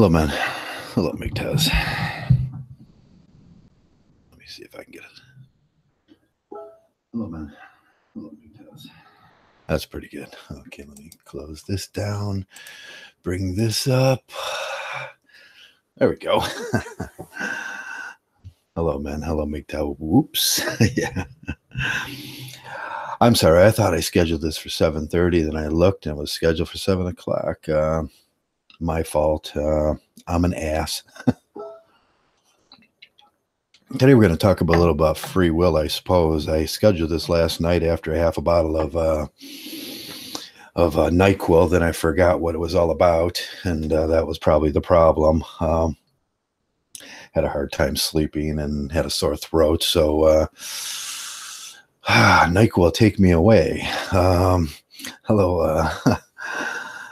Hello, man. Hello, Mgtows. Let me see if I can get it. Hello, man. Hello, Mgtows. That's pretty good. Okay, let me close this down. Bring this up. There we go. Hello, man. Hello, Mgtow. Whoops. Yeah. I'm sorry. I thought I scheduled this for 7:30. Then I looked and it was scheduled for 7 o'clock. My fault. I'm an ass. Today we're going to talk a little about free will, I suppose. I scheduled this last night after half a bottle of NyQuil. Then I forgot what it was all about, and that was probably the problem. Had a hard time sleeping and had a sore throat, so NyQuil, take me away. Hello,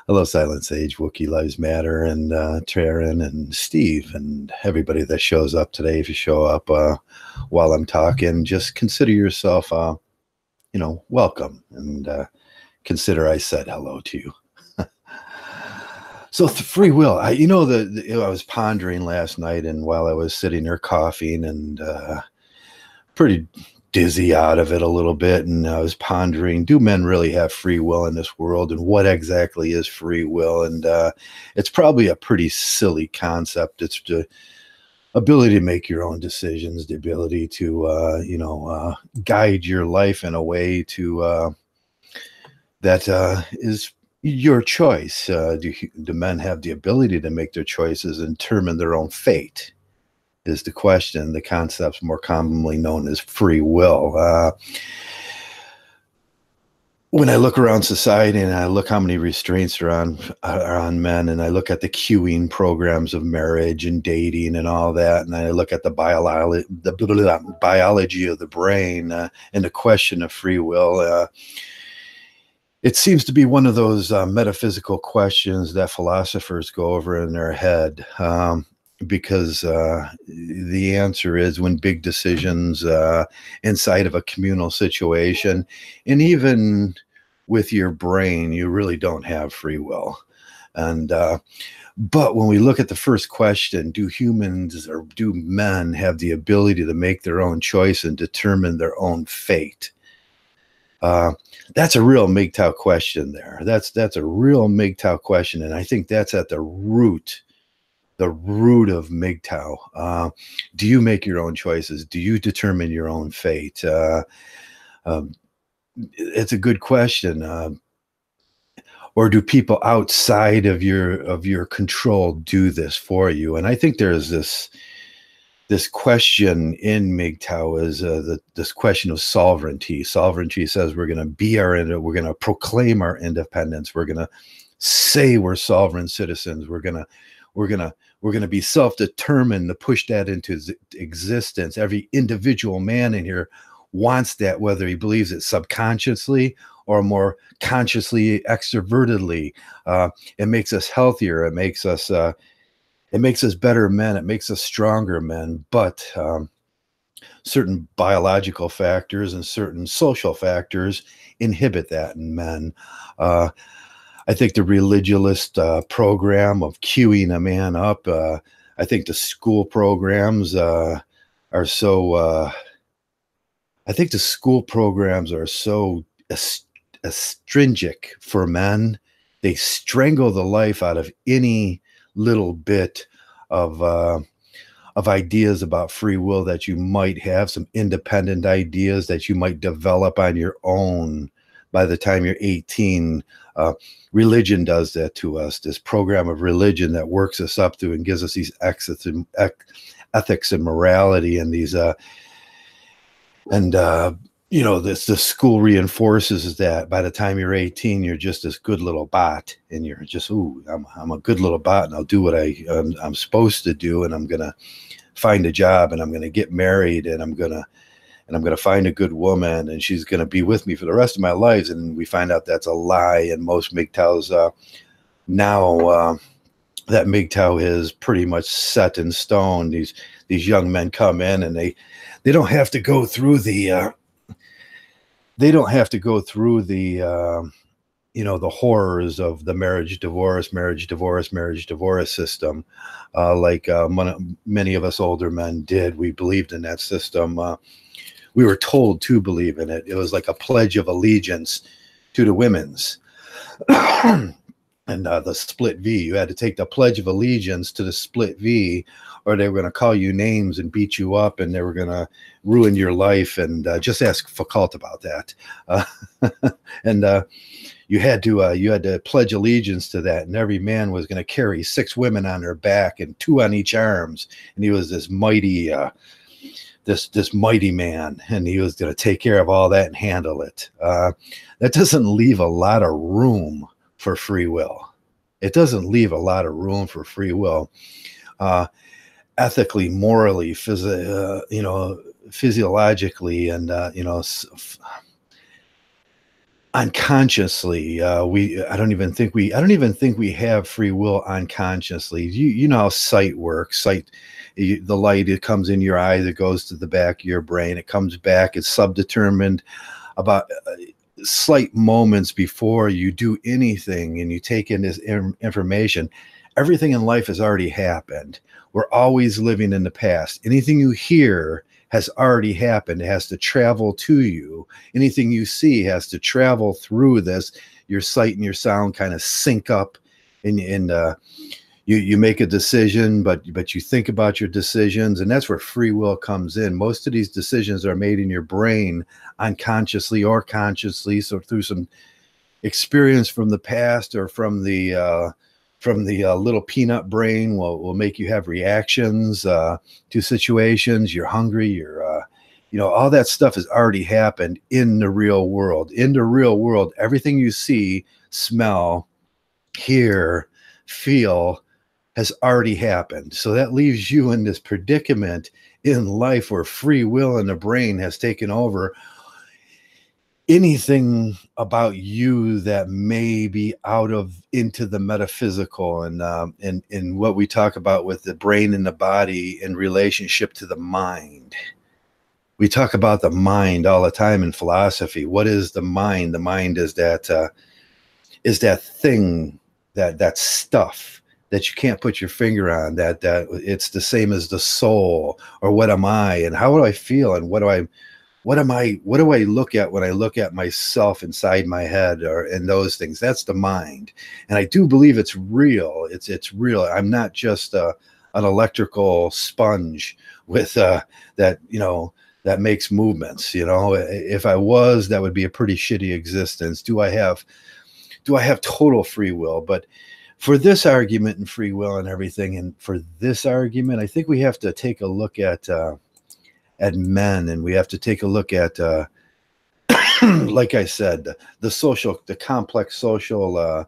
hello, Silent Sage, Wookiee Lives Matter, and Taryn and Steve, and everybody that shows up today. If you show up while I'm talking, just consider yourself, welcome, and consider I said hello to you. So free will, I was pondering last night, and while I was sitting there coughing and pretty dizzy out of it a little bit, and I was pondering, do men really have free will in this world, and what exactly is free will? And it's probably a pretty silly concept. It's the ability to make your own decisions, the ability to guide your life in a way to that is your choice. Do men have the ability to make their choices and determine their own fate? Is the question. The concept's more commonly known as free will. When I look around society and I look how many restraints are on men, and I look at the cueing programs of marriage and dating and all that, and I look at the biology of the brain and the question of free will, it seems to be one of those metaphysical questions that philosophers go over in their head. Because the answer is, when big decisions inside of a communal situation, and even with your brain, you really don't have free will. And but when we look at the first question, do humans or do men have the ability to make their own choice and determine their own fate? That's a real Mgtow question there. That's a real Mgtow question, and I think that's at the root of Mgtow. Do you make your own choices? Do you determine your own fate? It's a good question. Or do people outside of your control do this for you? And I think there's this question in Mgtow is this question of sovereignty. Sovereignty says we're going to be we're going to proclaim our independence. We're going to say we're sovereign citizens. We're going to be self-determined to push that into existence. Every individual man in here wants that, whether he believes it subconsciously or more consciously, extrovertedly. It makes us healthier. It makes us better men. It makes us stronger men. But certain biological factors and certain social factors inhibit that in men. I think the religionist program of queuing a man up, I think the school programs are so, I think the school programs are so astringent for men. They strangle the life out of any little bit of ideas about free will that you might have, some independent ideas that you might develop on your own by the time you're 18. Religion does that to us, this program of religion that works us up through and gives us these ethics and morality, and these the school reinforces that by the time you're 18, you're just this good little bot, and you're just, I'm a good little bot, and I'll do what I'm supposed to do, and I'm gonna find a job, and I'm gonna get married, and I'm gonna find a good woman, and she's going to be with me for the rest of my lives. And we find out that's a lie. And most Mgtows now that Mgtow is pretty much set in stone. These young men come in, and they don't have to go through the the horrors of the marriage divorce system, like many of us older men did. We believed in that system. We were told to believe in it. It was like a pledge of allegiance to the women's. And the split V, you had to take the pledge of allegiance to the split V, or they were going to call you names and beat you up, and they were going to ruin your life. And just ask Foucault about that. And you had to pledge allegiance to that, and every man was going to carry 6 women on their back and 2 on each arms, and he was this mighty this mighty man, and he was going to take care of all that and handle it. That doesn't leave a lot of room for free will. It doesn't leave a lot of room for free will. Ethically, morally, physiologically, and unconsciously, I don't even think we have free will unconsciously. You know how sight works. The light, it comes in your eye, it goes to the back of your brain, it comes back, it's subdetermined about slight moments before you do anything, and you take in this information. Everything in life has already happened. We're always living in the past. Anything you hear has already happened. It has to travel to you. Anything you see has to travel through this. Your sight and your sound kind of sync up, and you make a decision, but you think about your decisions, and that's where free will comes in. Most of these decisions are made in your brain, unconsciously or consciously, so through some experience from the past, or from the little peanut brain will make you have reactions to situations. You're hungry, you're all that stuff has already happened in the real world. In the real world, everything you see, smell, hear, feel has already happened. So that leaves you in this predicament in life where free will in the brain has taken over. Anything about you that may be into the metaphysical, and what we talk about with the brain and the body in relationship to the mind. We talk about the mind all the time in philosophy. What is the mind? The mind is that thing, that stuff that you can't put your finger on, that it's the same as the soul, or what am I, and how do I feel, and what do I look at when I look at myself inside my head, and those things. That's the mind. And I do believe it's real. It's real. I'm not just an electrical sponge with that makes movements. If I was, that would be a pretty shitty existence. Do I have total free will? But for this argument and free will and everything, and for this argument, I think we have to take a look at men, and we have to take a look at like I said, the complex social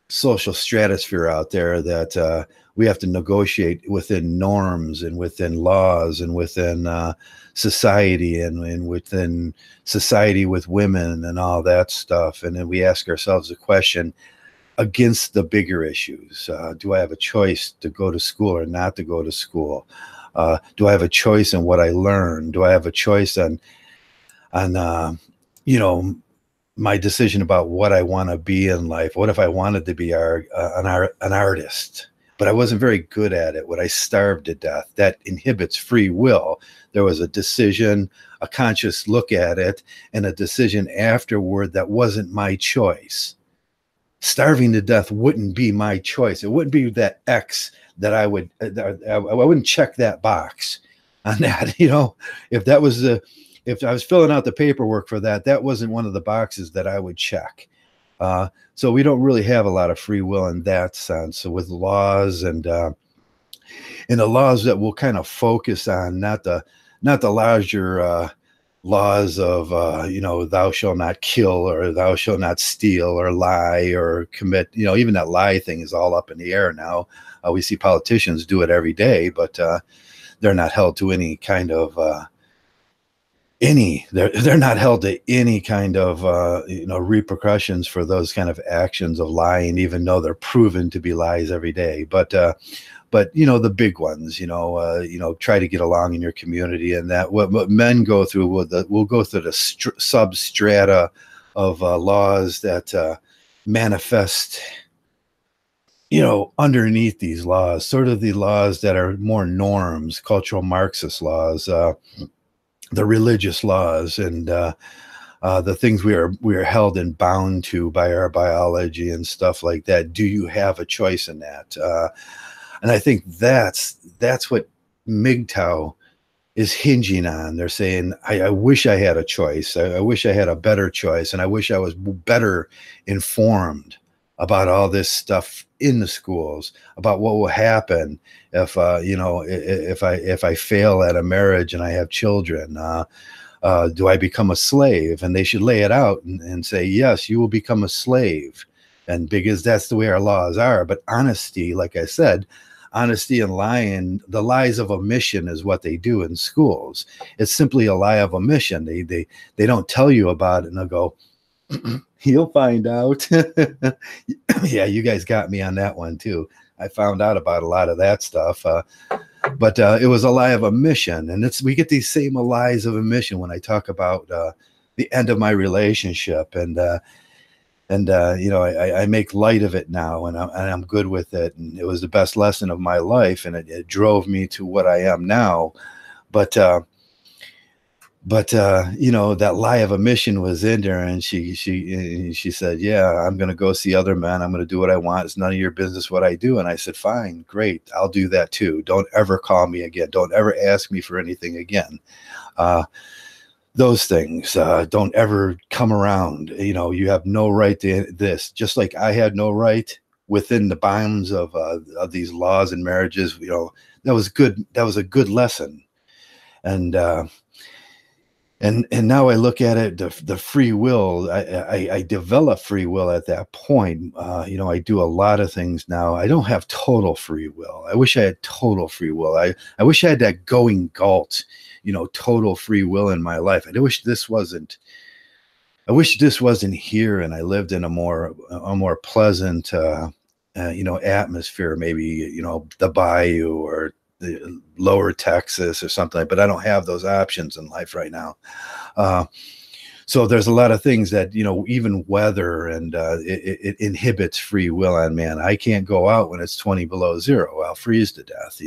stratosphere out there that we have to negotiate within norms, and within laws, and within society, and within society with women and all that stuff. And then we ask ourselves the question, against the bigger issues, do I have a choice to go to school or not to go to school? Do I have a choice in what I learn? Do I have a choice on my decision about what I want to be in life? What if I wanted to be an artist, but I wasn't very good at it? Would I starve to death? That inhibits free will. There was a decision, a conscious look at it, and a decision afterward that wasn't my choice. Starving to death wouldn't be my choice. It wouldn't be that X that I wouldn't check that box on that. If I was filling out the paperwork for that, that wasn't one of the boxes that I would check. So we don't really have a lot of free will in that sense. So with laws and the laws that we'll kind of focus on, not the larger laws of thou shalt not kill, or thou shalt not steal, or lie, or commit. Even that lie thing is all up in the air now. We see politicians do it every day, but they're not held to any kind of they're not held to any kind of repercussions for those kind of actions of lying, even though they're proven to be lies every day. But the big ones, try to get along in your community, and that what men go through, we'll go through the substrata of laws that manifest, underneath these laws, sort of the laws that are more norms, cultural Marxist laws, the religious laws, and the things we are held and bound to by our biology and stuff like that. Do you have a choice in that? And I think that's what Mgtow is hinging on. They're saying, I wish I had a choice. I wish I had a better choice, and I wish I was better informed about all this stuff in the schools, about what will happen if if I fail at a marriage and I have children. Do I become a slave? And they should lay it out and say, yes, you will become a slave. And because that's the way our laws are. But honesty, like I said, honesty and lying, the lies of omission is what they do in schools. It's simply a lie of omission. They don't tell you about it, and they'll go, you'll find out. Yeah, you guys got me on that one too. I found out about a lot of that stuff. But it was a lie of omission. And we get these same lies of omission when I talk about the end of my relationship. I make light of it now, and I'm good with it. And it was the best lesson of my life, and it drove me to what I am now. But that lie of omission was in there, and she said, yeah, I'm going to go see other men. I'm going to do what I want. It's none of your business what I do. And I said, fine, great. I'll do that too. Don't ever call me again. Don't ever ask me for anything again. Those things, don't ever come around. You have no right to this, just like I had no right within the bounds of these laws and marriages. That was good. That was a good lesson. And now I look at it, the free will. I develop free will at that point. I do a lot of things now. I don't have total free will. I wish I had total free will. I wish I had that going galt, total free will in my life. I wish this wasn't here, and I lived in a more pleasant, atmosphere. Maybe the Bayou or the lower Texas or something, but I don't have those options in life right now. So there's a lot of things that, even weather, and it inhibits free will on man. I can't go out when it's 20 below zero. I'll freeze to death,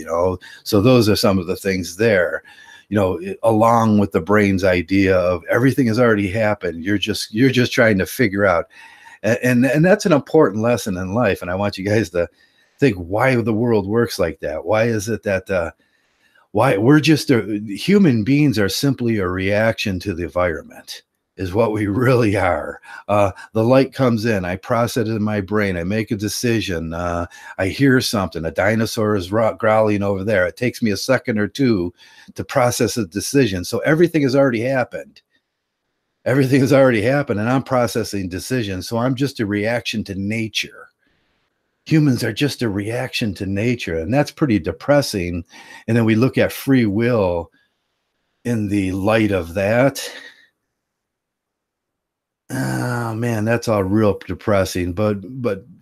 So those are some of the things there, along with the brain's idea of everything has already happened. You're just trying to figure out. And that's an important lesson in life. And I want you guys to think why the world works like that. Why is it that why we're just human beings are simply a reaction to the environment, is what we really are. The light comes in, I process it in my brain, I make a decision, I hear something, a dinosaur is growling over there. It takes me a second or two to process a decision. So everything has already happened. Everything has already happened, and I'm processing decisions. So I'm just a reaction to nature. Humans are just a reaction to nature, and that's pretty depressing. And then we look at free will in the light of that. Oh man, that's all real depressing. But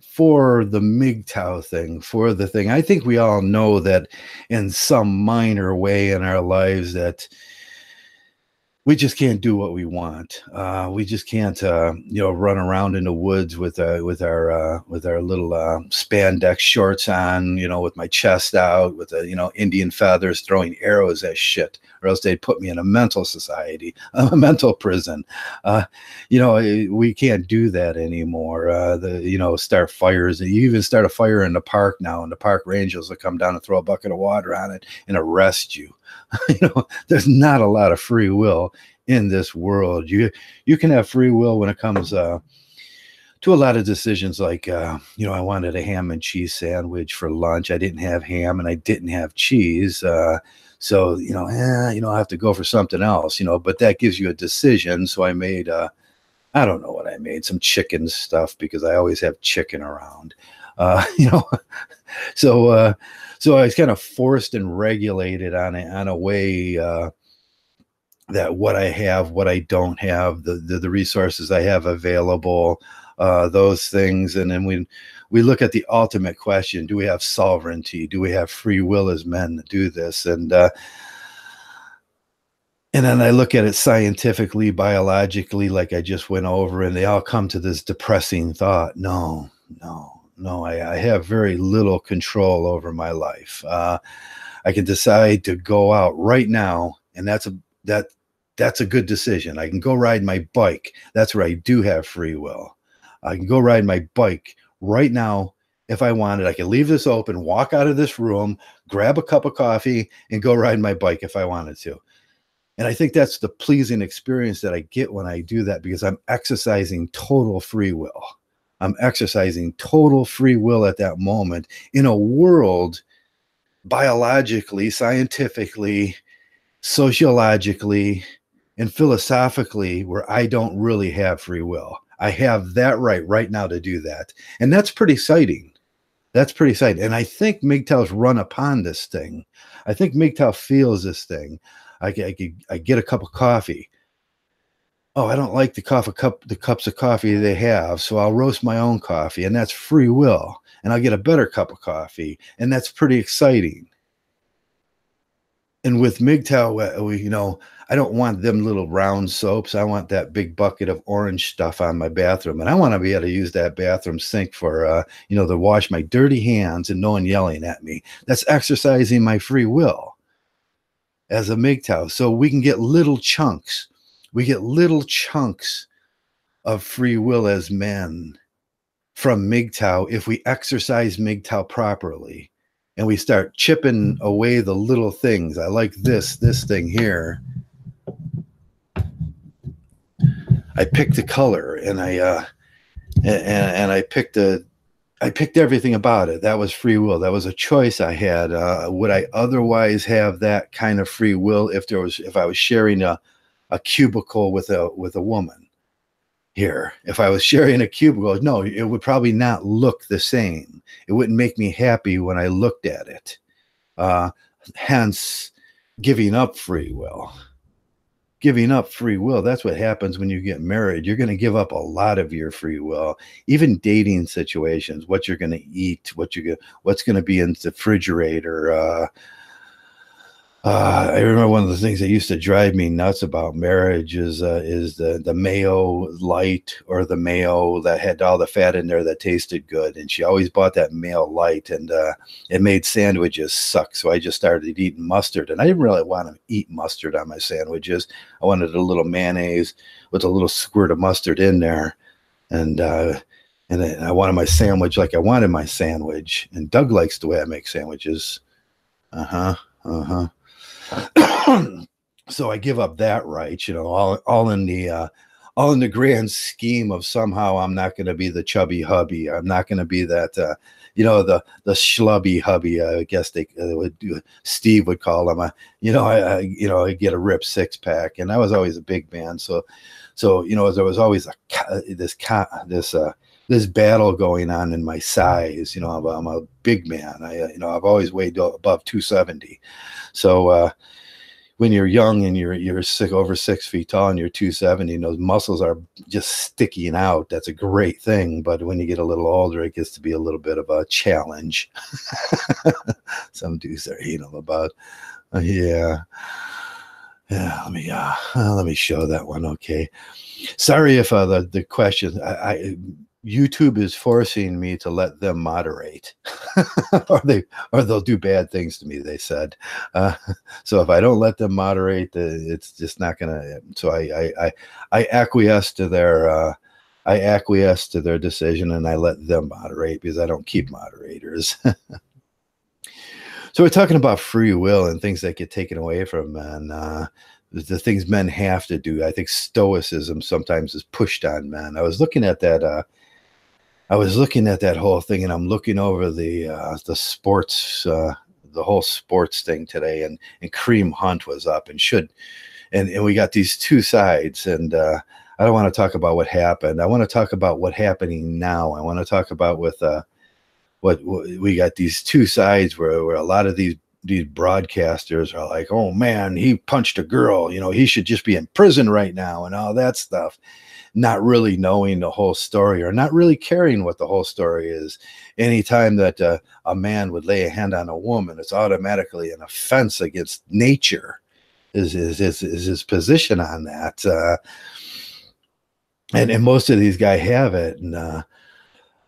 for the Mgtow thing, for the thing, I think we all know that in some minor way in our lives that we just can't do what we want. We just can't, run around in the woods with our little spandex shorts on, with my chest out, with Indian feathers, throwing arrows at shit, or else they'd put me in a mental society, a mental prison. We can't do that anymore. Start fires. You even start a fire in the park now, and the park rangers will come down and throw a bucket of water on it and arrest you. There's not a lot of free will in this world. You can have free will when it comes to a lot of decisions, like I wanted a ham and cheese sandwich for lunch. I didn't have ham and I didn't have cheese, so I'll have to go for something else. But that gives you a decision. So I made I don't know what I made, some chicken stuff, because I always have chicken around. So I was kind of forced and regulated on a way that what I have, what I don't have, the resources I have available, those things. And then we look at the ultimate question: do we have sovereignty? Do we have free will as men to do this? And And then I look at it scientifically, biologically, like I just went over, and they all come to this depressing thought. No, no, no, I have very little control over my life. I can decide to go out right now, and that that's a good decision. I can go ride my bike. That's where I do have free will. I can go ride my bike right now if I wanted. I can leave this open, walk out of this room, grab a cup of coffee, and go ride my bike if I wanted to. And I think that's the pleasing experience that I get when I do that, because I'm exercising total free will. I'm exercising total free will at that moment in a world biologically, scientifically, sociologically, and philosophically where I don't really have free will. I have that right now to do that. And that's pretty exciting. That's pretty exciting. And I think Mgtow's run upon this thing. I think Mgtow feels this thing. I get a cup of coffee. Oh, I don't like the cups of coffee they have, so I'll roast my own coffee, and that's free will. And I'll get a better cup of coffee, and that's pretty exciting. And with Mgtow, I don't want them little round soaps. I want that big bucket of orange stuff on my bathroom, and I want to be able to use that bathroom sink for, to wash my dirty hands and no one yelling at me. That's exercising my free will as a Mgtow. So we can get little chunks. We get little chunks of free will as men from Mgtow if we exercise Mgtow properly. And we start chipping away the little things. I like this thing here. I picked the color, and I picked everything about it. That was free will. That was a choice I had. Would I otherwise have that kind of free will if I was sharing a cubicle with a woman? Here, if I was sharing a cubicle, no, it would probably not look the same. It wouldn't make me happy when I looked at it. Hence, giving up free will. Giving up free will. That's what happens when you get married. You're going to give up a lot of your free will. Even dating situations, what you're going to eat, what's going to be in the refrigerator. I remember one of the things that used to drive me nuts about marriage is the mayo light, or the mayo that had all the fat in there that tasted good. And she always bought that mayo light, and it made sandwiches suck. So I just started eating mustard, and I didn't really want to eat mustard on my sandwiches. I wanted a little mayonnaise with a little squirt of mustard in there, and I wanted my sandwich like I wanted my sandwich. And Doug likes the way I make sandwiches. So I give up that right, all in the grand scheme of somehow I'm not going to be the chubby hubby. I'm not going to be that, the schlubby hubby. I guess Steve would call him. I get a ripped six pack, and I was always a big man. So there was always this battle going on in my size. I'm a big man. I've always weighed above 270. So when you're young and you're over 6 feet tall and you're 270, and those muscles are just sticking out, that's a great thing. But when you get a little older, it gets to be a little bit of a challenge. Some dudes are anal about. Yeah. Let me show that one. Okay. Sorry if the question, YouTube is forcing me to let them moderate, or they'll do bad things to me, they said. So if I don't let them moderate, it's just not gonna. So I acquiesce to their decision, and I let them moderate, because I don't keep moderators. So we're talking about free will and things that get taken away from men. The things men have to do. I think stoicism sometimes is pushed on men. I was looking at that whole thing, and I'm looking over the sports, the whole sports thing today, and Kareem Hunt was up, and we got these two sides, and I don't want to talk about what happened. I want to talk about what's happening now. I want to talk about what we got, these two sides where a lot of these broadcasters are like, oh man, he punched a girl, he should just be in prison right now, and all that stuff, not really knowing the whole story, or not really caring what the whole story is. Anytime that a man would lay a hand on a woman, it's automatically an offense against nature. is his position on that. And most of these guys have it, and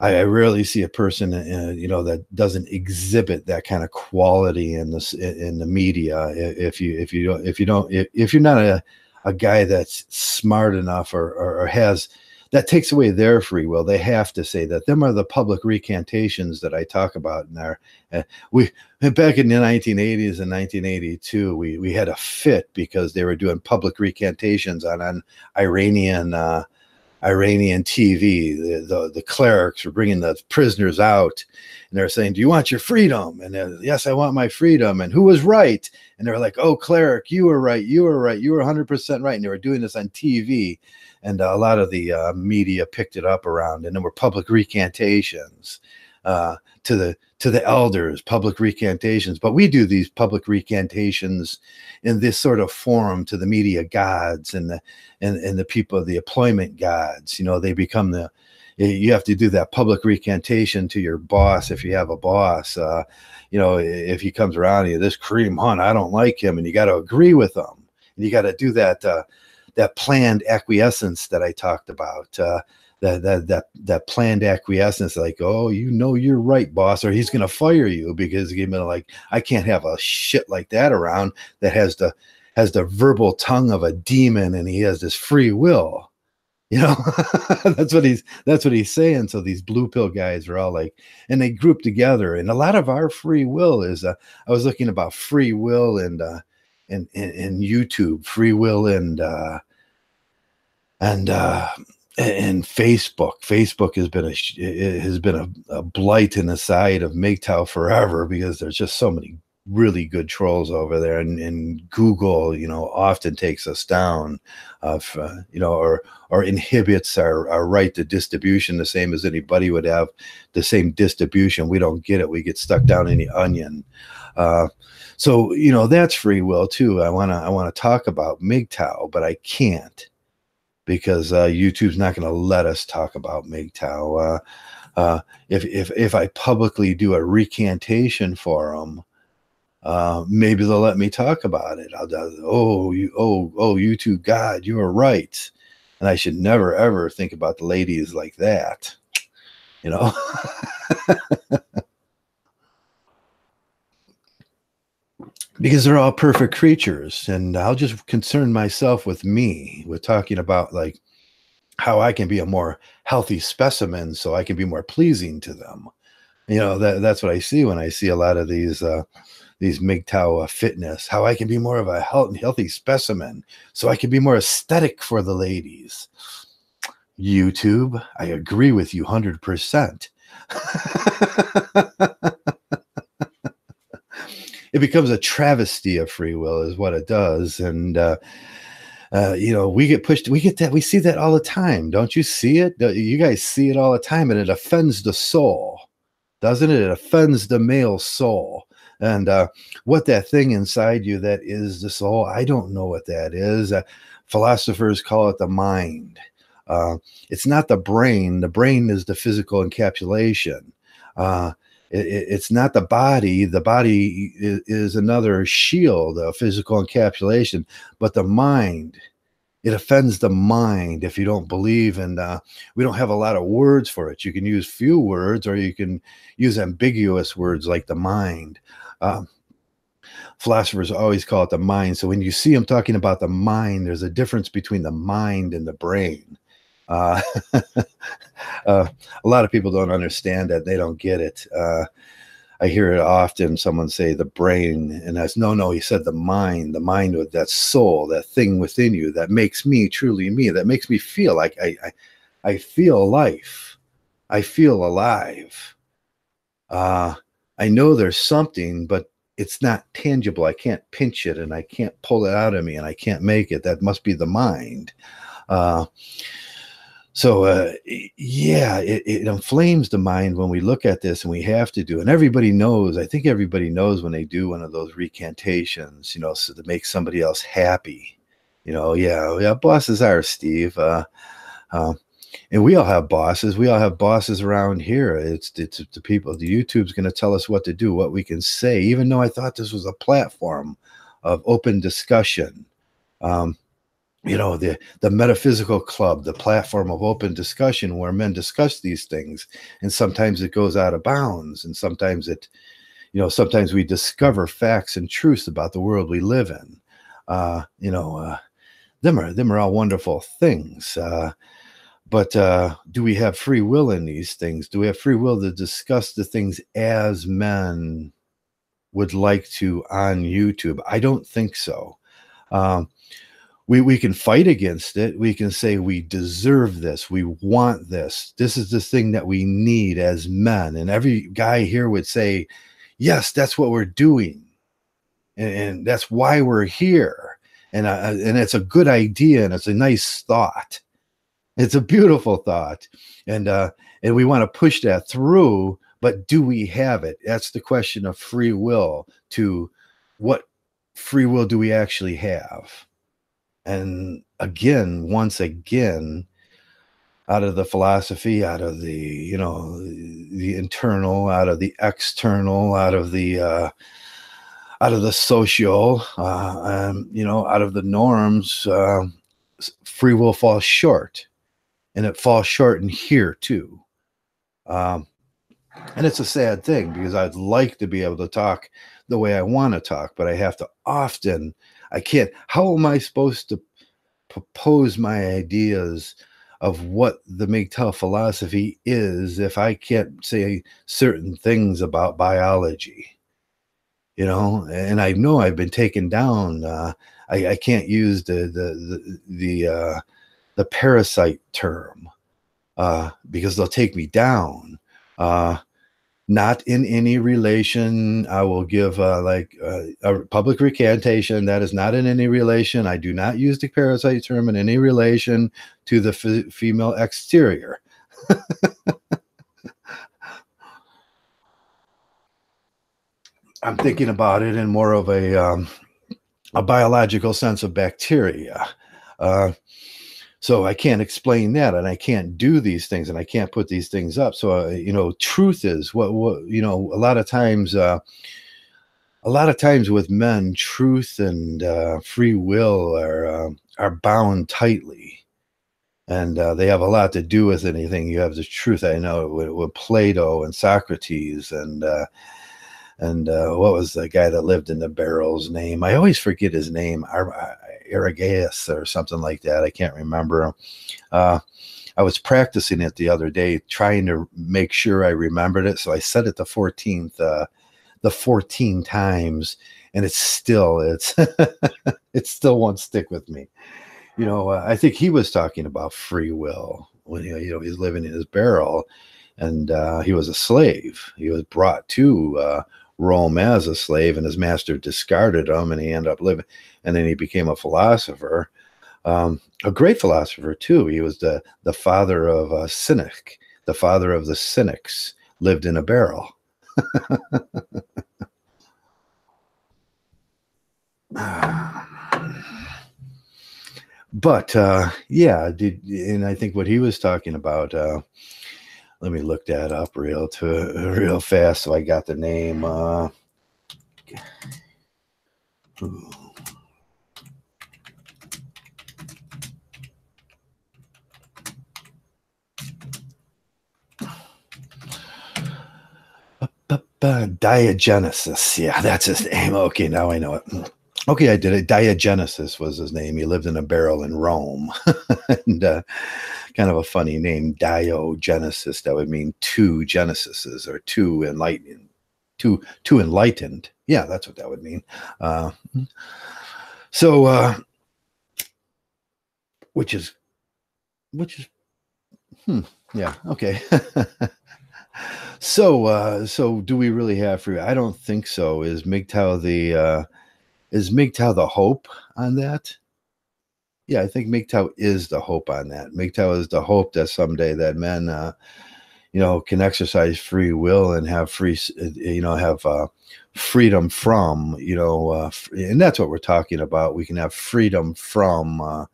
I rarely see a person, that doesn't exhibit that kind of quality in the media. If you're not a guy that's smart enough or has that takes away their free will. They have to say that. Them are the public recantations that I talk about in our. We back in the 1980s and 1982, we had a fit because they were doing public recantations on Iranian. Iranian TV. The clerics were bringing the prisoners out, and they're saying, "Do you want your freedom?" And yes, I want my freedom. And who was right? And they're like, "Oh, cleric, you were right. You were right. You were 100% right." And they were doing this on TV, and a lot of the media picked it up around, and there were public recantations to the elders, public recantations. But we do these public recantations in this sort of forum to the media gods and the people, the employment gods. They become you have to do that public recantation to your boss if you have a boss. If he comes around and you, this Kareem Hunt, I don't like him, and you got to agree with him, and you got to do that planned acquiescence that I talked about. That planned acquiescence, like, oh, you're right, boss, or he's gonna fire you because he's gonna like, I can't have a shit like that around that has the verbal tongue of a demon, and he has this free will. That's what he's saying. So these blue pill guys are all like, and they group together, and a lot of our free will is I was looking about free will and YouTube, free will and Facebook. Facebook has been a blight in the side of Mgtow forever, because there's just so many really good trolls over there, and Google, often takes us down, or inhibits our right to distribution, the same as anybody would have the same distribution. We don't get it. We get stuck down in the onion. So that's free will too. I want to talk about Mgtow, but I can't, because YouTube's not going to let us talk about Mgtow. If I publicly do a recantation for them, maybe they'll let me talk about it. YouTube God, you are right, and I should never ever think about the ladies like that, because they're all perfect creatures, and I'll just concern myself with me, with talking about like how I can be a more healthy specimen, so I can be more pleasing to them. That's what I see when I see a lot of these Mgtow fitness, how I can be more of a healthy specimen, so I can be more aesthetic for the ladies. YouTube, I agree with you 100%. It becomes a travesty of free will, is what it does. And we get pushed, we see that all the time. Don't you see it? You guys see it all the time, and it offends the soul, doesn't it? It offends the male soul. And what that thing inside you that is the soul, I don't know what that is. Philosophers call it the mind. It's not the brain. The brain is the physical encapsulation. It's not the body. The body is another shield, a physical encapsulation. But the mind, it offends the mind if you don't believe. And we don't have a lot of words for it. You can use few words, or you can use ambiguous words like the mind. Philosophers always call it the mind. So when you see them talking about the mind, there's a difference between the mind and the brain. A lot of people don't understand that. They don't get it. I hear it often. Someone say the brain, and that's no, he said the mind with that soul, that thing within you that makes me truly me, that makes me feel like I feel life. I feel alive. I know there's something, but it's not tangible. I can't pinch it, and I can't pull it out of me, and I can't make it. That must be the mind. It inflames the mind when we look at this, and we have to do. And everybody knows, I think everybody knows when they do one of those recantations, so to make somebody else happy. Bosses are, Steve. And we all have bosses. We all have bosses around here. It's the people. The YouTube's going to tell us what to do, what we can say. Even though I thought this was a platform of open discussion. Um, the metaphysical club, the platform of open discussion where men discuss these things, and sometimes it goes out of bounds, and sometimes sometimes we discover facts and truths about the world we live in. Them are all wonderful things. But do we have free will in these things? Do we have free will to discuss the things as men would like to on YouTube? I don't think so. We can fight against it. We can say we deserve this. We want this. This is the thing that we need as men. And every guy here would say, yes, that's what we're doing. And that's why we're here. And it's a good idea. And it's a nice thought. It's a beautiful thought. And we want to push that through. But do we have it? That's the question of free will. To what free will do we actually have? And once again, out of the philosophy, out of the the internal, out of the external, out of the social, out of the norms, free will falls short, and it falls short in here too. And it's a sad thing, because I'd like to be able to talk the way I want to talk, but I have to often. I can't. How am I supposed to propose my ideas of what the Mgtow philosophy is if I can't say certain things about biology? And I know I've been taken down. I can't use the parasite term because they'll take me down. Not in any relation. I will give a public recantation. That is not in any relation. I do not use the parasite term in any relation to the female exterior. I'm thinking about it in more of a biological sense of bacteria. So I can't explain that, and I can't do these things, and I can't put these things up. So truth is what a lot of times with men, truth and free will are bound tightly, and they have a lot to do with anything. You have the truth. I know with Plato and Socrates and what was the guy that lived in the barrel's name? I always forget his name. Arigaeus or something like that. I can't remember. I was practicing it the other day, trying to make sure I remembered it. So I said it the 14th, the 14 times, and it still won't stick with me. I think he was talking about free will when he's living in his barrel, and he was a slave. He was brought to Rome as a slave, and his master discarded him, and he ended up living, and then he became a philosopher, a great philosopher too. He was the father of a cynic, the father of the cynics, lived in a barrel. But and I think what he was talking about, let me look that up real fast so I got the name. Diogenesis. Yeah, that's his name. Okay, now I know it. Okay, I did it. Diogenesis was his name. He lived in a barrel in Rome. And kind of a funny name, Diogenesis. That would mean two Genesises, or two enlightened. Two enlightened. Yeah, that's what that would mean. Which is yeah, okay. So do we really have free? I don't think so. Is Mgtow the hope on that? Yeah, I think Mgtow is the hope on that. Mgtow is the hope that someday that men, can exercise free will and have freedom from, and that's what we're talking about. We can have freedom from a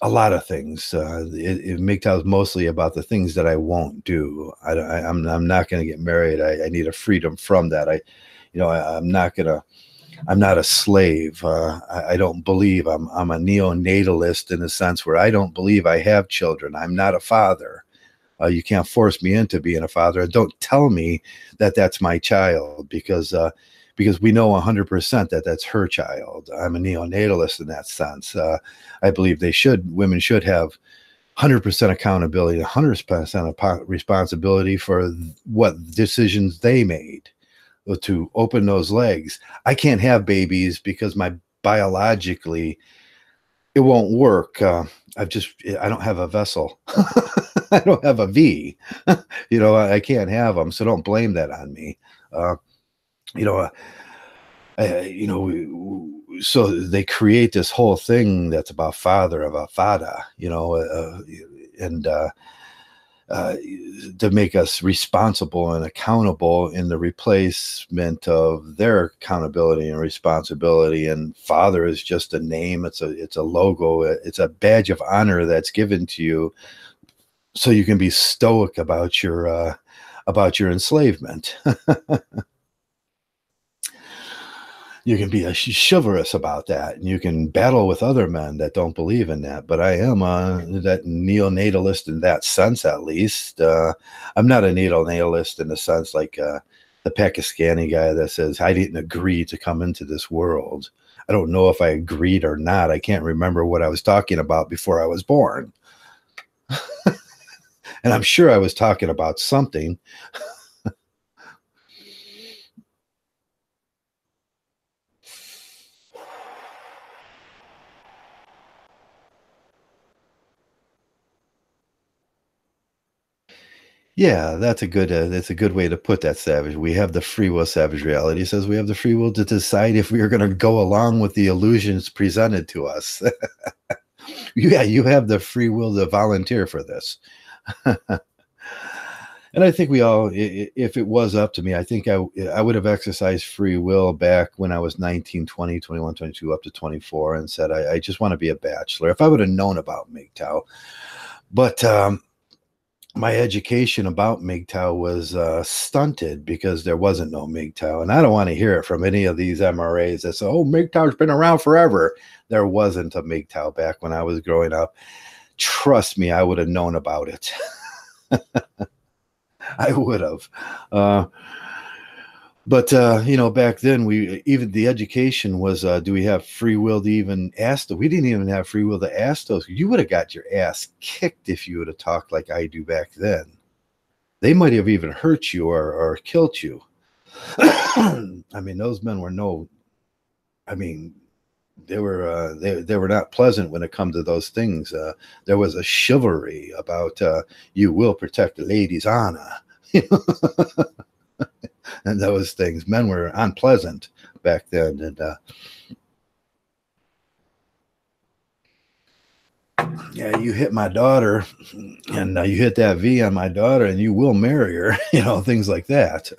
lot of things. Mgtow is mostly about the things that I won't do. I'm not going to get married. I need a freedom from that. I'm not going to I'm not a slave. I don't believe I'm a neonatalist in a sense where I don't believe I have children. I'm not a father. You can't force me into being a father. Don't tell me that that's my child because we know 100% that that's her child. I'm a neonatalist in that sense. I believe women should have 100% accountability, 100% responsibility for what decisions they made to open those legs. I can't have babies because my biologically it won't work. I don't have a vessel. I don't have a V. I can't have them, so don't blame that on me. Uh, you know, so they create this whole thing that's about father of a fada, and uh, to make us responsible and accountable in the replacement of their accountability and responsibility. And father is just a name. It's a logo. It's a badge of honor that's given to you so you can be stoic about your enslavement. You can be chivalrous about that, and you can battle with other men that don't believe in that. But I am that neonatalist in that sense, at least. I'm not a neonatalist in the sense like the Pakistani guy that says I didn't agree to come into this world. I don't know if I agreed or not. I can't remember what I was talking about before I was born. And I'm sure I was talking about something. Yeah, that's a good way to put that, Savage. We have the free will. Savage Reality says we have the free will to decide if we are going to go along with the illusions presented to us. Yeah, you have the free will to volunteer for this. And I think we all, if it was up to me, I think I would have exercised free will back when I was 19, 20, 21, 22, up to 24, and said, I just want to be a bachelor. If I would have known about Mgtow. But my education about Mgtow was stunted because there wasn't no Mgtow. And I don't want to hear it from any of these MRAs that say, oh, Mgtow's been around forever. There wasn't a Mgtow back when I was growing up. Trust me, I would have known about it. I would have. But back then even the education was, do we have free will to even ask? We didn't even have free will to ask those. You would have got your ass kicked if you would have talked like I do back then. They might have even hurt you or killed you. I mean, those men were I mean, they were not pleasant when it come to those things. There was a chivalry about you will protect the lady's honor. And those things. Men were unpleasant back then. And yeah, you hit my daughter, and you hit that V on my daughter, and you will marry her. Things like that.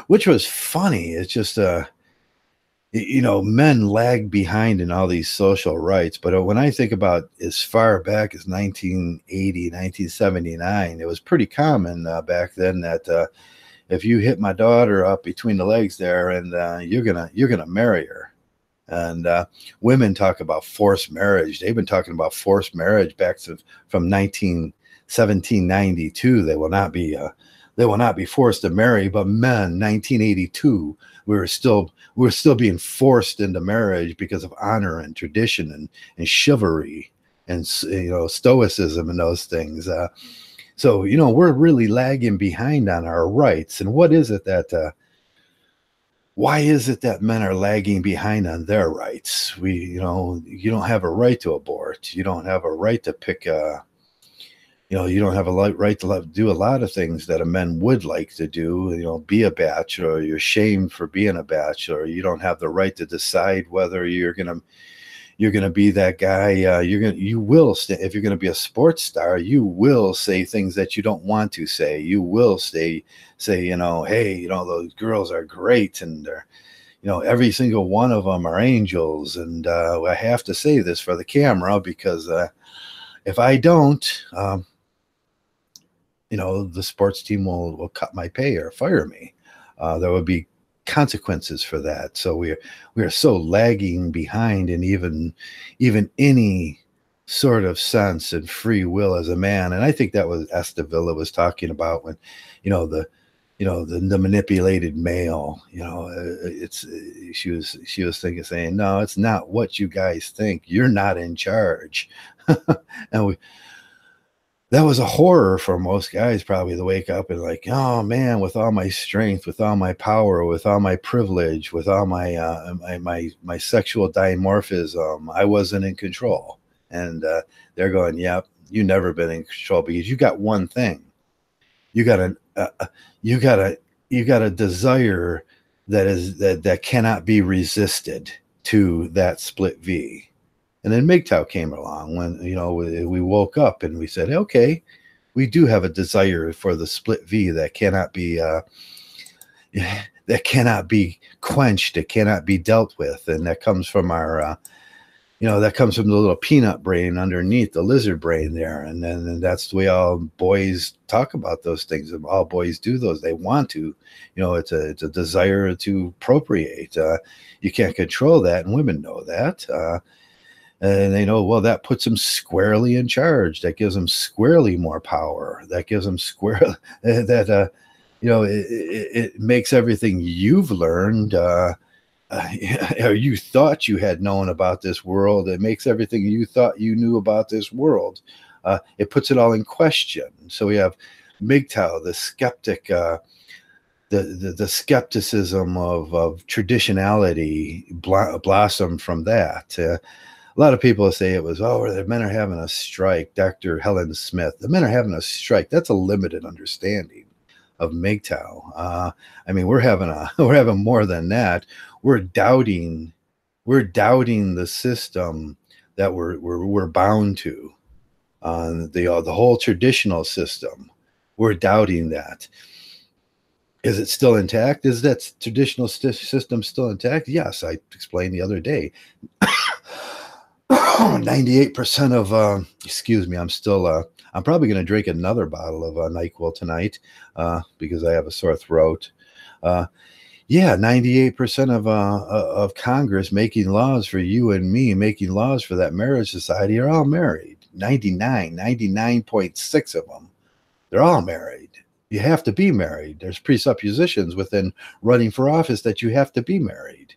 Which was funny. It's just men lag behind in all these social rights. But when I think about as far back as 1980, 1979, it was pretty common back then that if you hit my daughter up between the legs there, and you're gonna marry her. And women talk about forced marriage. They've been talking about forced marriage from 1792. They will not be forced to marry. But men, 1982, we're still being forced into marriage because of honor and tradition and chivalry and stoicism and those things. So, we're really lagging behind on our rights. And why is it that men are lagging behind on their rights? You don't have a right to abort. You don't have a right to pick you don't have a right to do a lot of things that a man would like to do. Be a bachelor. You're shamed for being a bachelor. You don't have the right to decide whether you're going to be that guy. You will if you're going to be a sports star, you will say things that you don't want to say. You will say, hey, those girls are great, and they're, every single one of them are angels. And I have to say this for the camera because if I don't, the sports team will cut my pay or fire me. There would be consequences for that. So we are so lagging behind in even any sort of sense and free will as a man. And I think that was Estevilla was talking about when, you know, the manipulated male, it's she was thinking, saying, no, it's not what you guys think. You're not in charge. And that was a horror for most guys probably to wake up and like, oh man, with all my strength, with all my power, with all my privilege, with all my sexual dimorphism, I wasn't in control. And they're going, yep, you never been in control because you got one thing. You got you got a you got a desire that cannot be resisted to that split V. And then Mgtow came along when, we woke up and we said, okay, we do have a desire for the split V that cannot be quenched, it cannot be dealt with, and that comes from that comes from the little peanut brain underneath the lizard brain there. And then that's the way all boys talk about those things. All boys do those. They want to, it's a desire to procreate. You can't control that, and women know that. And they know, well, that puts them squarely in charge. That gives them squarely more power. That gives them squarely that it makes everything you've learned or you thought you had known about this world. It makes everything you thought you knew about this world. It puts it all in question. So we have Mgtow, the skeptic, the skepticism of traditionality blossomed from that. A lot of people say it was, the men are having a strike. Dr. Helen Smith, the men are having a strike. That's a limited understanding of Mgtow. I mean, we're having more than that. We're doubting the system that we're bound to. The whole traditional system, we're doubting that. Is it still intact? Is that traditional system still intact? Yes, I explained the other day. 98% of excuse me, I'm probably going to drink another bottle of NyQuil tonight because I have a sore throat. 98% of Congress making laws for you and me, making laws for that marriage society are all married. 99.6 of them, they're all married. You have to be married. There's presuppositions within running for office that you have to be married.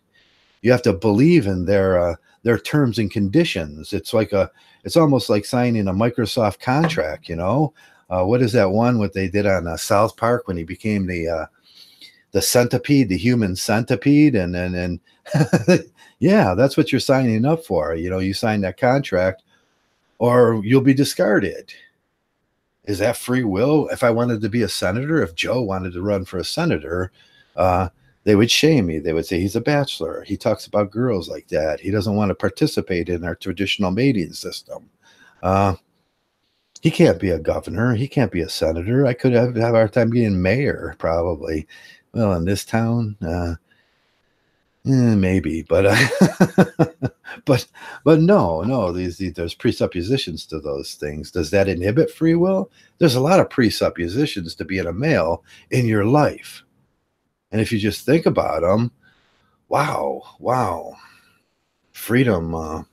You have to believe in their terms and conditions. It's almost like signing a Microsoft contract. What is that one? What they did on South Park when he became the centipede, the human centipede, and yeah, that's what you're signing up for. You sign that contract, or you'll be discarded. Is that free will? If I wanted to be a senator, if Joe wanted to run for a senator, they would shame me. They would say he's a bachelor. He talks about girls like that. He doesn't want to participate in our traditional mating system. He can't be a governor. He can't be a senator. I could have a hard time being mayor, probably. Well, in this town, maybe, but but no. There's presuppositions to those things. Does that inhibit free will? There's a lot of presuppositions to being a male in your life. And if you just think about them, wow, freedom.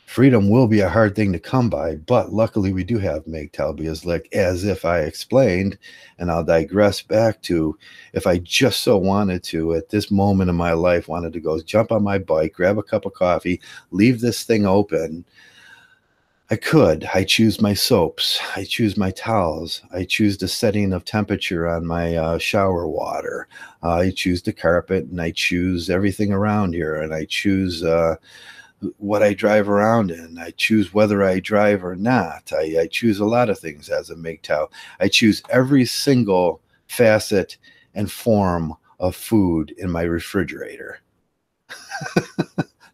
Freedom will be a hard thing to come by, but luckily we do have Mgtow, because as if I explained, and I'll digress back to, if I just so wanted to, at this moment in my life, wanted to go jump on my bike, grab a cup of coffee, leave this thing open, I could. I choose my soaps. I choose my towels. I choose the setting of temperature on my shower water. I choose the carpet, and I choose everything around here. And I choose what I drive around in. I choose whether I drive or not. I choose a lot of things as a Mgtow. I choose every single facet and form of food in my refrigerator.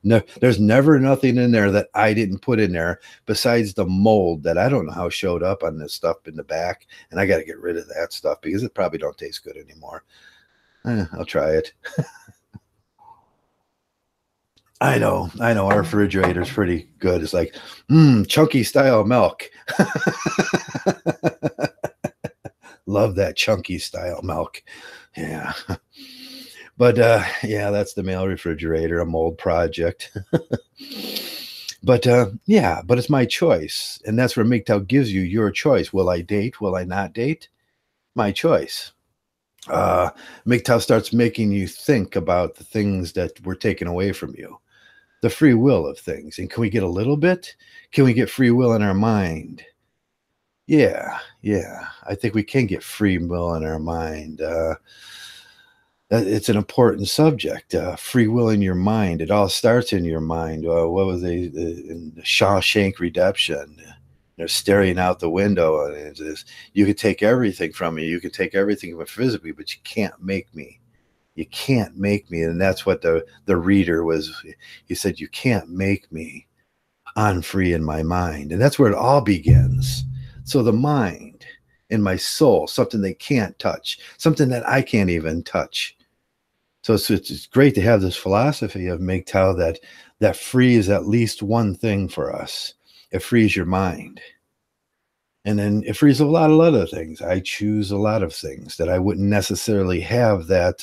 No, there's never nothing in there that I didn't put in there besides the mold that I don't know how showed up on this stuff in the back. And I got to get rid of that stuff because it probably don't taste good anymore. I'll try it. I know. Our refrigerator's pretty good. It's like, chunky style milk. Love that chunky style milk. Yeah. But yeah, that's the male refrigerator, a mold project. But yeah, but it's my choice. And that's where Mgtow gives you your choice. Will I date? Will I not date? My choice. Mgtow starts making you think about the things that were taken away from you, the free will of things. And can we get a little bit? Can we get free will in our mind? Yeah, yeah. I think we can get free will in our mind. It's an important subject. Free will in your mind. It all starts in your mind. What was in the Shawshank Redemption? They're staring out the window, and it's this, you could take everything from me. You could take everything physically, but you can't make me. You can't make me. And that's what the reader was. He said, you can't make me. I'm free in my mind. And that's where it all begins. So the mind and my soul, something they can't touch, something that I can't even touch. So it's great to have this philosophy of Mgtow that frees at least one thing for us. It frees your mind. And then it frees a lot of other things. I choose a lot of things that I wouldn't necessarily have that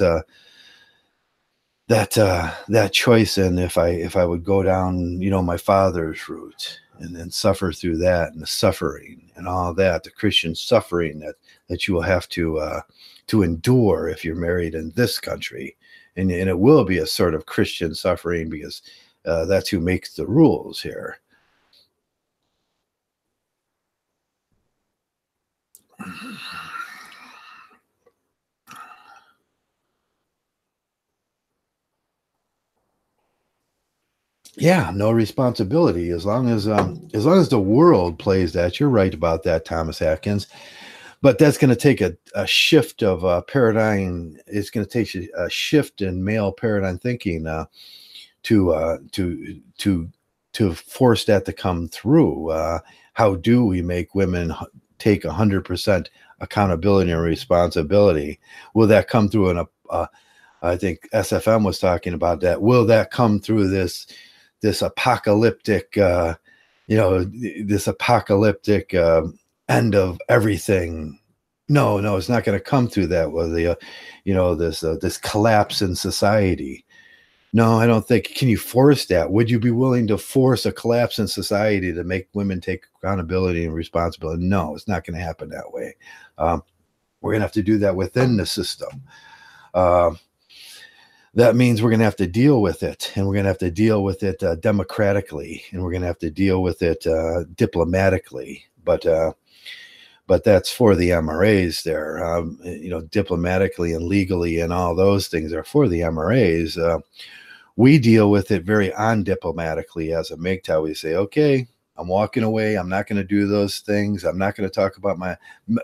choice in if I would go down, my father's route and then suffer through that, and the suffering and all that, the Christian suffering that you will have to endure if you're married in this country. And it will be a sort of Christian suffering, because that's who makes the rules here. Yeah, no responsibility, as long as the world plays that. You're right about that, Thomas Atkins. But that's going to take a shift of paradigm. It's going to take a shift in male paradigm thinking to to force that to come through. How do we make women take 100% accountability and responsibility? Will that come through in I think SFM was talking about that. Will that come through this apocalyptic, this apocalyptic end of everything? No, no, it's not going to come through that with this collapse in society. No, I don't think. Can you force that? Would you be willing to force a collapse in society to make women take accountability and responsibility? No, it's not going to happen that way. We're going to have to do that within the system. That means we're going to have to deal with it, and we're going to have to deal with it democratically, and we're going to have to deal with it diplomatically. But that's for the MRAs there. Diplomatically and legally and all those things are for the MRAs. We deal with it very undiplomatically as a Mgtow. We say, okay, I'm walking away. I'm not going to do those things. I'm not going to talk about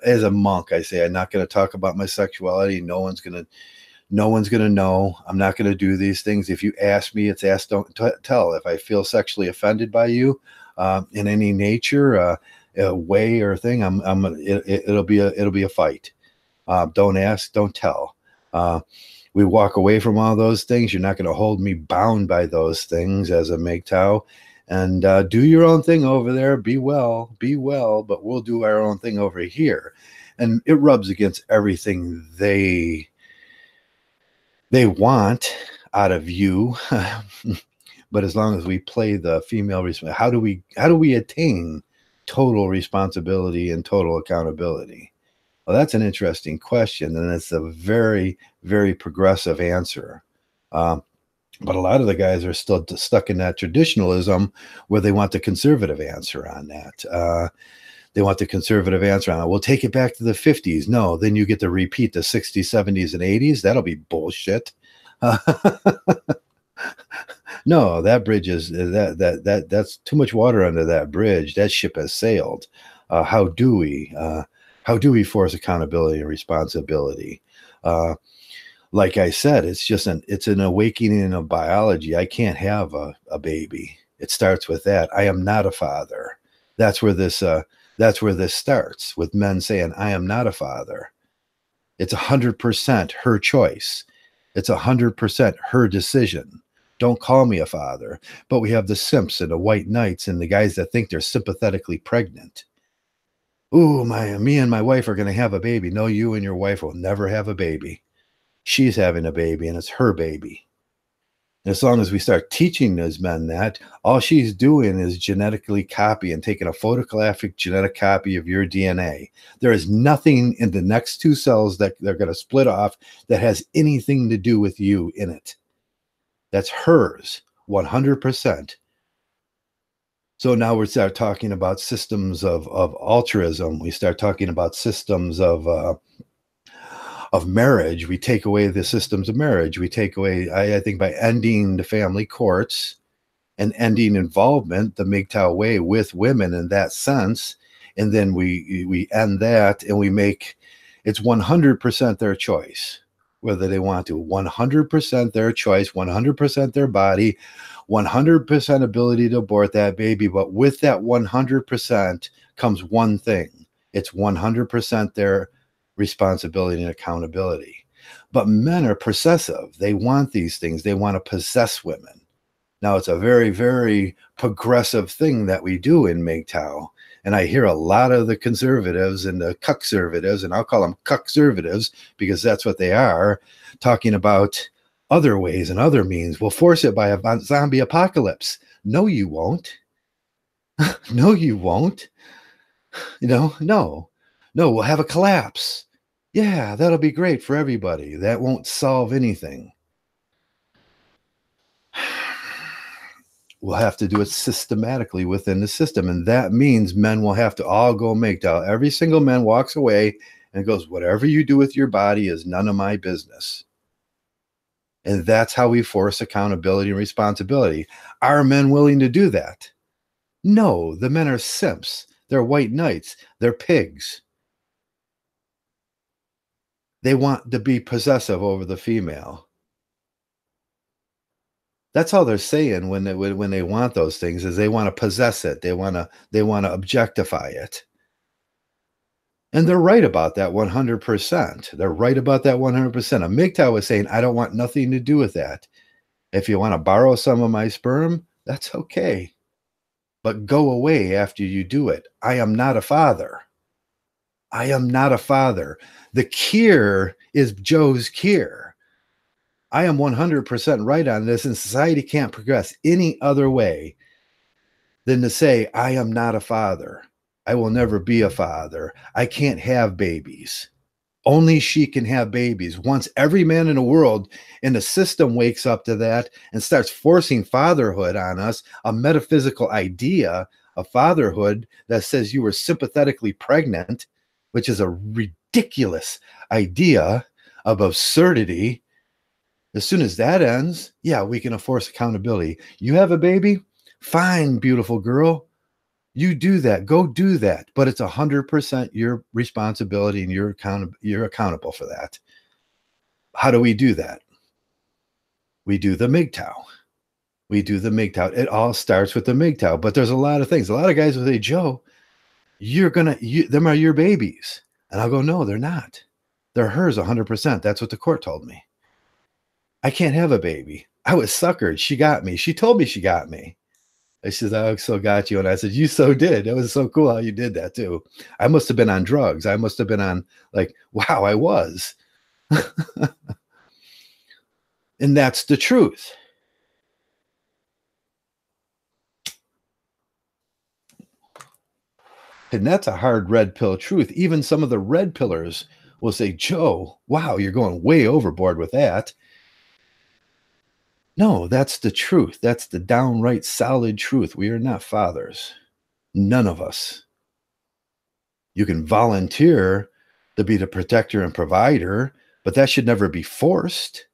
as a monk, I say, I'm not going to talk about my sexuality. No one's going to know. I'm not going to do these things. If you ask me, it's ask, don't tell. If I feel sexually offended by you in any nature, way or thing, it'll be a fight. Don't ask, don't tell. We walk away from all those things. You're not going to hold me bound by those things as a Mgtow. And do your own thing over there. Be well, but we'll do our own thing over here. And it rubs against everything they want out of you. But as long as we play the female how do we attain total responsibility and total accountability? Well, that's an interesting question, and it's a very, very progressive answer. But a lot of the guys are still stuck in that traditionalism where they want the conservative answer on that. They want the conservative answer on it. We'll take it back to the 50s. No, then you get to repeat the 60s, 70s, and 80s. That'll be bullshit. No, that bridge is that's too much water under that bridge. That ship has sailed. How do we force accountability and responsibility? Like I said, it's an awakening of biology. I can't have a baby. It starts with that. I am not a father. That's where this starts, with men saying, I am not a father. It's 100% her choice. It's 100% her decision. Don't call me a father. But we have the simps and the white knights and the guys that think they're sympathetically pregnant. Ooh, me and my wife are going to have a baby. No, you and your wife will never have a baby. She's having a baby, and it's her baby. And as long as we start teaching those men that, all she's doing is genetically copying, taking a photographic genetic copy of your DNA. There is nothing in the next two cells that they're going to split off that has anything to do with you in it. That's hers, 100%. So now we start talking about systems of altruism. We start talking about systems of marriage. We take away the systems of marriage. We take away, I think, by ending the family courts and ending involvement the Mgtow way with women in that sense. And then we end that, and we make it's 100% their choice, whether they want to. 100% their choice, 100% their body, 100% ability to abort that baby. But with that 100% comes one thing. It's 100% their responsibility and accountability. But men are possessive. They want these things. They want to possess women. Now, it's a very, very progressive thing that we do in Mgtow. And I hear a lot of the conservatives and the cuckservatives, and I'll call them cuckservatives because that's what they are, talking about other ways and other means. We'll force it by a zombie apocalypse. No, you won't. No, you won't. No, we'll have a collapse. Yeah, that'll be great for everybody. That won't solve anything. We'll have to do it systematically within the system. And that means men will have to all go Mgtow. Every single man walks away and goes, whatever you do with your body is none of my business. And that's how we force accountability and responsibility. Are men willing to do that? No, the men are simps. They're white knights. They're pigs. They want to be possessive over the female. That's all they're saying when they want those things, is they want to possess it. They want to objectify it. And they're right about that 100%. They're right about that 100%. A Mgtow is saying, I don't want nothing to do with that. If you want to borrow some of my sperm, that's okay. But go away after you do it. I am not a father. I am not a father. The cure is Joe's cure. I am 100% right on this, and society can't progress any other way than to say, I am not a father. I will never be a father. I can't have babies. Only she can have babies. Once every man in the world in the system wakes up to that and starts forcing fatherhood on us, a metaphysical idea of fatherhood that says you were sympathetically pregnant, which is a ridiculous idea of absurdity. As soon as that ends, yeah, we can enforce accountability. You have a baby? Fine, beautiful girl. You do that. Go do that. But it's 100% your responsibility, and you're accountable for that. How do we do that? We do the Mgtow. We do the Mgtow. It all starts with the Mgtow. But there's a lot of things. A lot of guys will say, Joe, them are your babies. And I'll go, no, they're not. They're hers 100%. That's what the court told me. I can't have a baby. I was suckered. She got me. She told me she got me. And she says, I so got you. And I said, you so did. It was so cool how you did that too. I must have been on drugs. I must have been on wow, I was. And that's the truth. And that's a hard red pill truth. Even some of the red pillars will say, Joe, wow, you're going way overboard with that. No, that's the truth. That's the downright solid truth. We are not fathers. None of us. You can volunteer to be the protector and provider, but that should never be forced.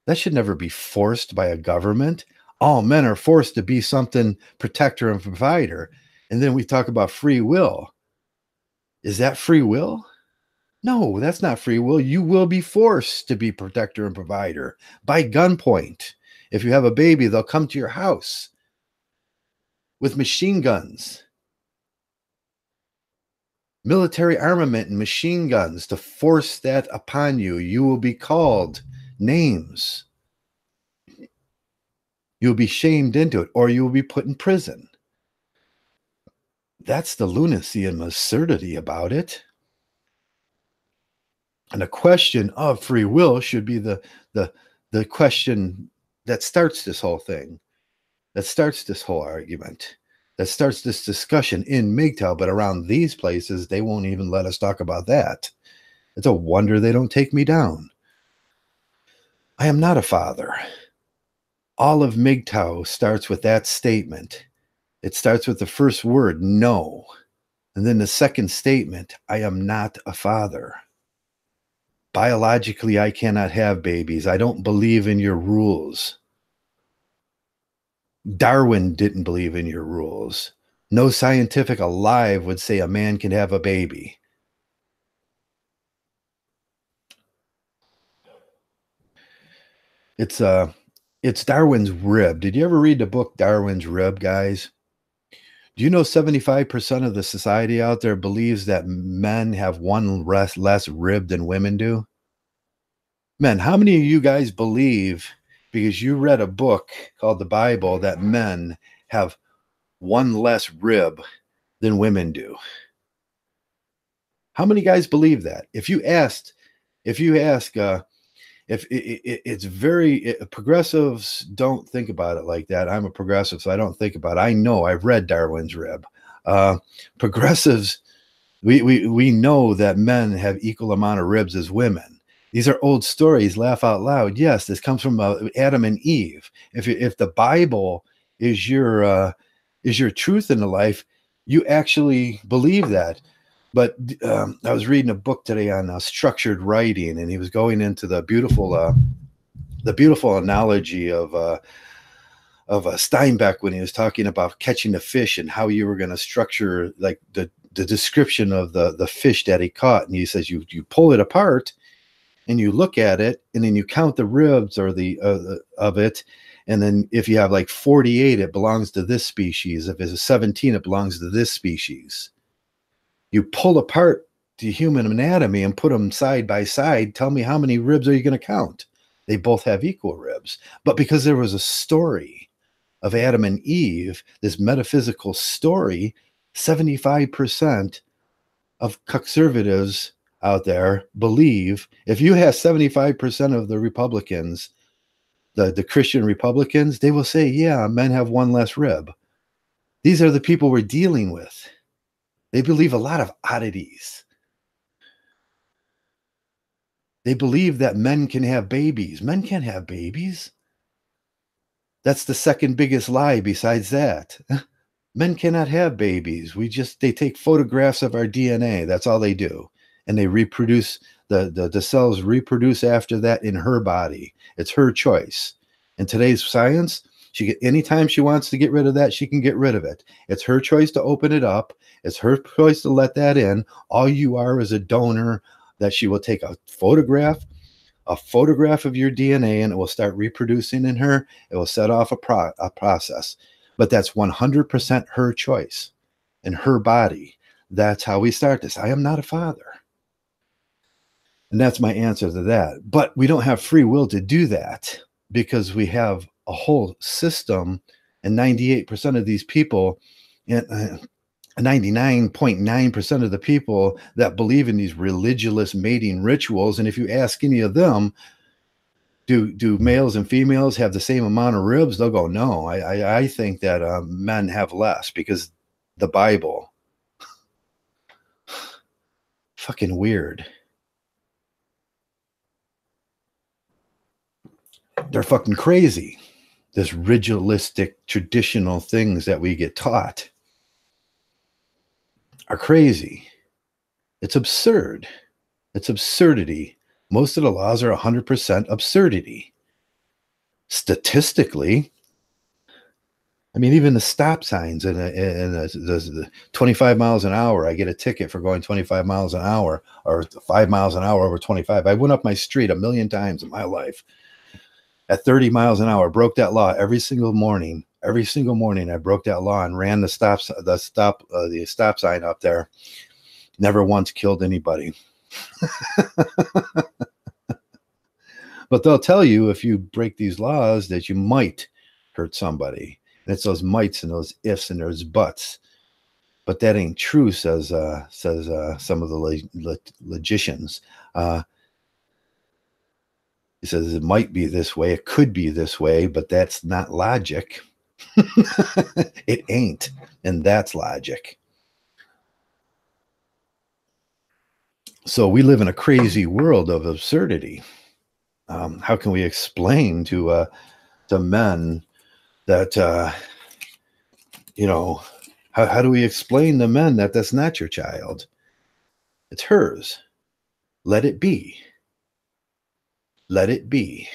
That should never be forced by a government. All men are forced to be something protector and provider. And then we talk about free will. Is that free will? No, that's not free will. You will be forced to be protector and provider by gunpoint. If you have a baby, they'll come to your house with machine guns, military armament and machine guns to force that upon you. You will be called names. You'll be shamed into it, or you will be put in prison. That's the lunacy and absurdity about it. And the question of free will should be the question that starts this whole thing, that starts this whole argument, that starts this discussion in Mgtow. But around these places, they won't even let us talk about that. It's a wonder they don't take me down. I am not a father. All of Mgtow starts with that statement. It starts with the first word, no. And then the second statement, I am not a father. Biologically, I cannot have babies. I don't believe in your rules. Darwin didn't believe in your rules. No scientific alive would say a man can have a baby. It's Darwin's rib. Did you ever read the book Darwin's Rib, guys? Do you know 75% of the society out there believes that men have one less rib than women do? Men, how many of you guys believe, because you read a book called the Bible, that men have one less rib than women do? How many guys believe that? If you ask, if it's very progressives don't think about it like that. I'm a progressive, so I don't think about it. I know, I've read Darwin's Rib. Progressives, we know that men have equal amount of ribs as women. These are old stories. Laugh out loud. Yes, this comes from Adam and Eve. If the Bible is your truth in the life, you actually believe that. But I was reading a book today on structured writing, and he was going into the beautiful analogy of Steinbeck when he was talking about catching a fish and how you were going to structure like the description of the fish that he caught. And he says you pull it apart and you look at it, and then you count the ribs or the of it. And then if you have like 48, it belongs to this species. If it's a 17, it belongs to this species. You pull apart the human anatomy and put them side by side. Tell me, how many ribs are you going to count? They both have equal ribs. But because there was a story of Adam and Eve, this metaphysical story, 75% of conservatives out there believe, if you have 75% of the Republicans, the Christian Republicans, they will say, yeah, men have one less rib. These are the people we're dealing with. They believe a lot of oddities. They believe that men can have babies. Men can't have babies. That's the second biggest lie besides that. Men cannot have babies. They take photographs of our DNA. That's all they do. And they reproduce, the cells reproduce after that in her body. It's her choice. In today's science, anytime she wants to get rid of that, she can get rid of it. It's her choice to open it up. It's her choice to let that in. All you are is a donor that she will take a photograph of your DNA, and it will start reproducing in her. It will set off a process. But that's 100% her choice in her body. That's how we start this. I am not a father. And that's my answer to that. But we don't have free will to do that because we have a whole system, and 98% of these people, 99.9% of the people that believe in these religious mating rituals. And if you ask any of them, do males and females have the same amount of ribs? They'll go, no. I think that men have less because the Bible. Fucking weird. They're fucking crazy. This ritualistic, traditional things that we get taught are crazy. It's absurd. It's absurdity. Most of the laws are 100% absurdity. Statistically, I mean, even the stop signs in the 25 miles an hour, I get a ticket for going 25 miles an hour or 5 miles an hour over 25. I went up my street 1 million times in my life at 30 miles an hour, broke that law every single morning. Every single morning I broke that law and ran the stop sign up there. Never once killed anybody. But they'll tell you if you break these laws that you might hurt somebody. And it's those mights and those ifs and those buts. But that ain't true, says some of the logicians. He says it might be this way, it could be this way, but that's not logic. It ain't, and that's logic. So we live in a crazy world of absurdity. How can we explain to men that how do we explain to men that that's not your child? It's hers. Let it be. Let it be.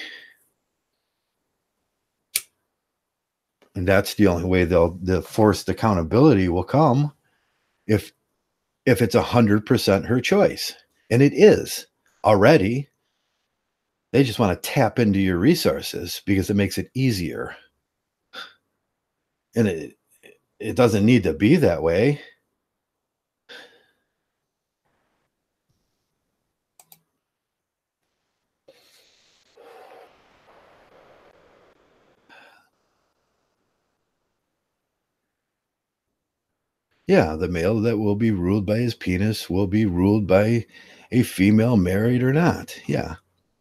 And that's the only way the forced accountability will come if it's 100% her choice. And it is already. They just want to tap into your resources because it makes it easier. And it doesn't need to be that way. Yeah, the male that will be ruled by his penis will be ruled by a female, married or not. Yeah.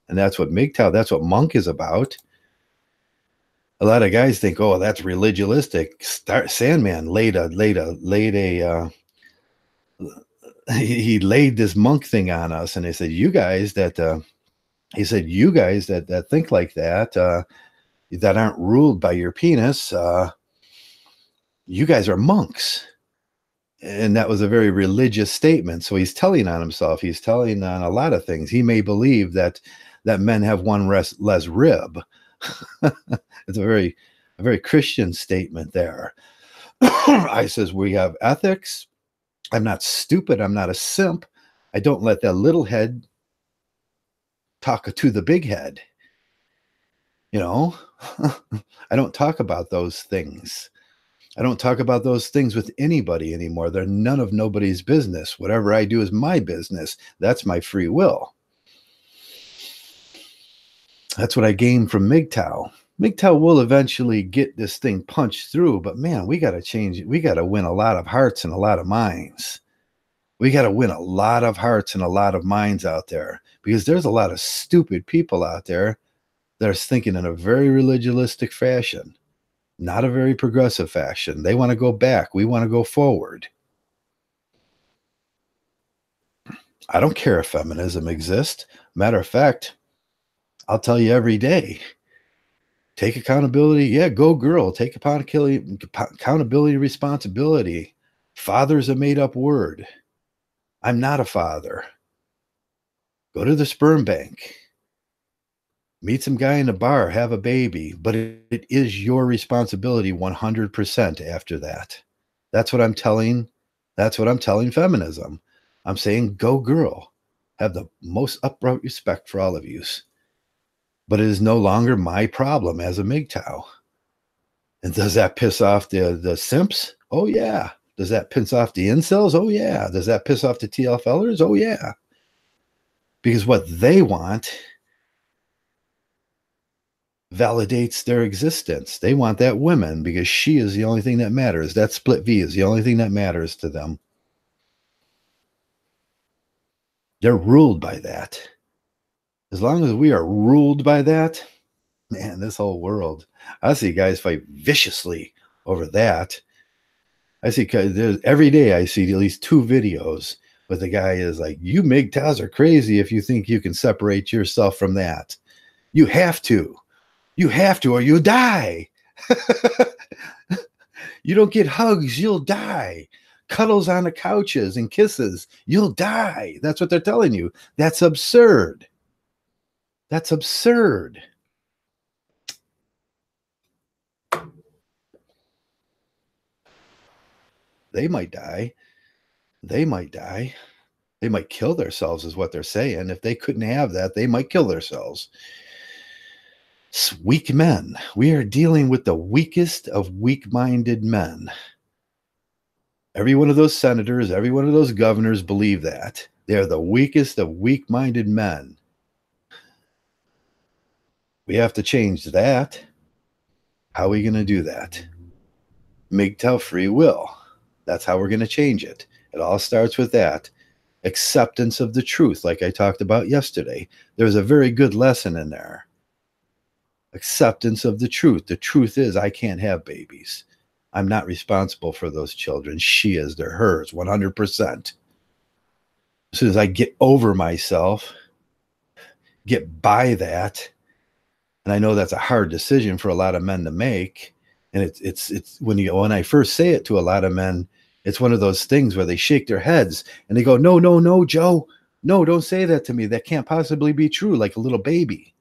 And that's what Mgtow, that's what Monk is about. A lot of guys think, oh, that's religialistic. Sandman laid a he laid this monk thing on us, and they said, you guys that that think like that, that aren't ruled by your penis, you guys are monks. And that was a very religious statement. So he's telling on himself. He's telling on a lot of things. He may believe that men have one less rib. It's a very Christian statement there. I says, we have ethics. I'm not stupid. I'm not a simp. I don't let that little head talk to the big head. I don't talk about those things. I don't talk about those things with anybody anymore. They're none of nobody's business. Whatever I do is my business. That's my free will. That's what I gained from Mgtow. Mgtow will eventually get this thing punched through, but man, we got to change it. We got to win a lot of hearts and a lot of minds. We got to win a lot of hearts and a lot of minds out there, because there's a lot of stupid people out there that are thinking in a very religialistic fashion. Not a very progressive fashion. They want to go back. We want to go forward. I don't care if feminism exists. Matter of fact, I'll tell you every day, take accountability. Yeah, go girl. Take accountability, responsibility. Father's a made-up word. I'm not a father. Go to the sperm bank. Meet some guy in a bar, have a baby, but it is your responsibility 100% after that. That's what I'm telling feminism. I'm saying, go girl. Have the most upright respect for all of you. But it is no longer my problem as a Mgtow. And does that piss off the simps? Oh, yeah. Does that piss off the incels? Oh, yeah. Does that piss off the TLFLers? Oh, yeah. Because what they want validates their existence. They want that woman because she is the only thing that matters. That split V is the only thing that matters to them. They're ruled by that. As long as we are ruled by that, man, this whole world. I see guys fight viciously over that. I see every day I see at least 2 videos where the guy is like, you Mgtows are crazy if you think you can separate yourself from that. You have to. You have to, or you die. You don't get hugs, you'll die. Cuddles on the couches and kisses, you'll die. That's what they're telling you. That's absurd. That's absurd. They might die. They might die. They might kill themselves, is what they're saying. If they couldn't have that, they might kill themselves. Weak men. We are dealing with the weakest of weak-minded men. Every one of those senators, every one of those governors believe that. They are the weakest of weak-minded men. We have to change that. How are we going to do that? Mgtow free will. That's how we're going to change it. It all starts with that acceptance of the truth, like I talked about yesterday. There's a very good lesson in there. Acceptance of the truth. The truth is, I can't have babies. I'm not responsible for those children. She is. They're hers, 100%. As soon as I get over myself, get by that, and I know that's a hard decision for a lot of men to make. And it's when I first say it to a lot of men, it's one of those things where they shake their heads and they go, no, no, no, Joe, no, don't say that to me. That can't possibly be true, like a little baby.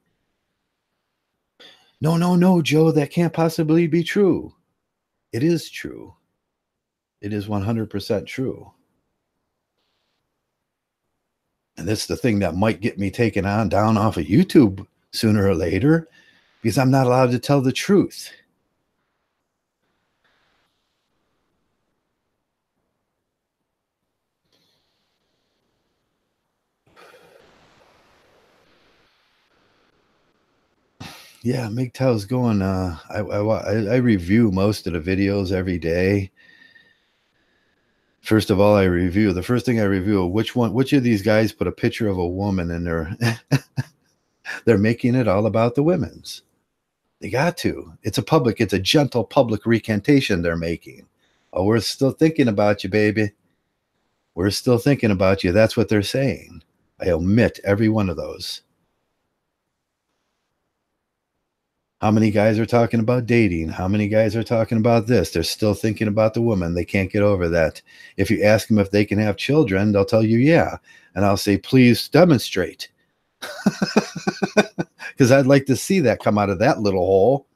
No, no, no, Joe, that can't possibly be true. It is true. It is 100% true. And that's the thing that might get me taken on down off of YouTube sooner or later, because I'm not allowed to tell the truth. Yeah, Mgtow's going. I review most of the videos every day. First of all, the first thing I review, which of these guys put a picture of a woman in their, they're making it all about the women's. They got to. It's a gentle public recantation they're making. Oh, we're still thinking about you, baby. We're still thinking about you. That's what they're saying. I omit every one of those. How many guys are talking about dating? How many guys are talking about this? They're still thinking about the woman. They can't get over that. If you ask them if they can have children, they'll tell you, yeah. And I'll say, please demonstrate. Because I'd like to see that come out of that little hole.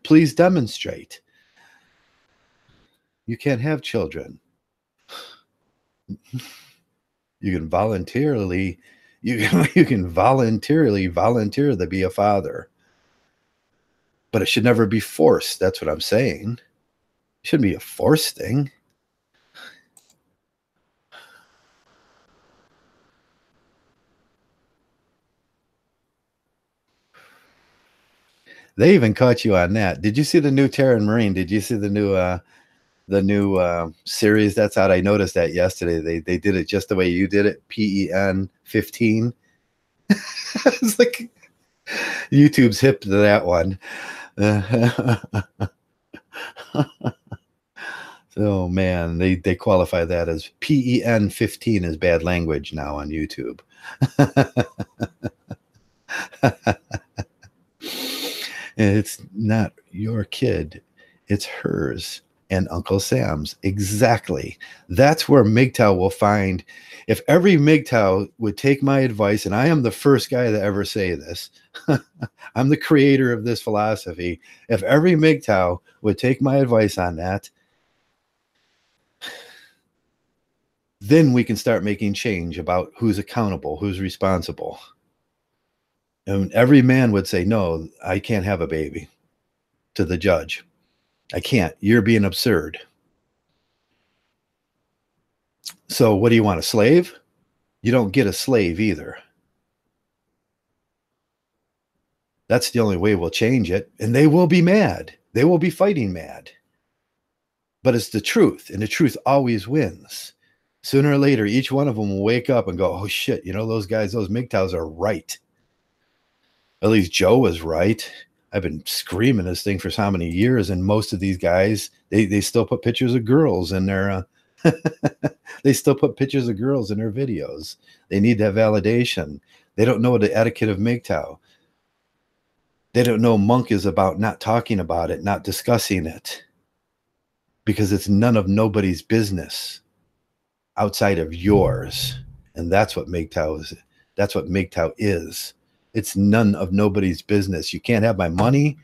Please demonstrate. You can't have children. You can voluntarily volunteer to be a father, but it should never be forced. That's what I'm saying. It shouldn't be a forced thing. They even caught you on that. Did you see the new Terra Marine? Did you see the new series that's out? I noticed that yesterday. They did it just the way you did it. PEN 15. It's like YouTube's hip to that one. Oh man, they qualify that as PEN 15 is bad language now on YouTube. It's not your kid, it's hers and Uncle Sam's. Exactly. That's where Mgtow will find. If every Mgtow would take my advice, and I am the first guy to ever say this, I'm the creator of this philosophy. If every Mgtow would take my advice on that, then we can start making change about who's accountable, who's responsible. And every man would say, no, I can't have a baby, to the judge. I can't. You're being absurd. So what do you want, a slave? You don't get a slave either. That's the only way we'll change it. And they will be mad. They will be fighting mad. But it's the truth, and the truth always wins. Sooner or later, each one of them will wake up and go, oh shit, you know, those guys, those Mgtows are right. At least Joe was right. I've been screaming this thing for so many years, and most of these guys, they still put pictures of girls in their they still put pictures of girls in their videos. They need that validation. They don't know the etiquette of Mgtow. They don't know monk is about not talking about it, not discussing it, because it's none of nobody's business outside of yours. And that's what Mgtow is. That's what Mgtow is. It's none of nobody's business. You can't have my money.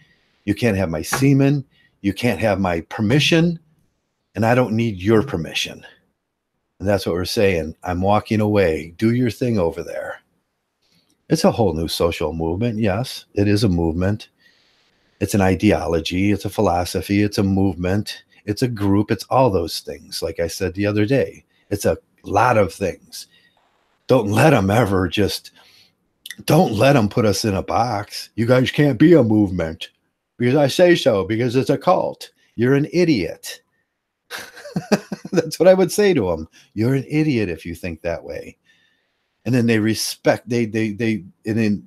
You can't have my semen. You can't have my permission. And I don't need your permission. And that's what we're saying. I'm walking away. Do your thing over there. It's a whole new social movement. Yes, it is a movement. It's an ideology. It's a philosophy. It's a movement. It's a group. It's all those things. Like I said the other day, it's a lot of things. Don't let them ever just Don't let them put us in a box. You guys can't be a movement because I say so, because it's a cult. You're an idiot. That's what I would say to them. You're an idiot if you think that way. And then they respect, and then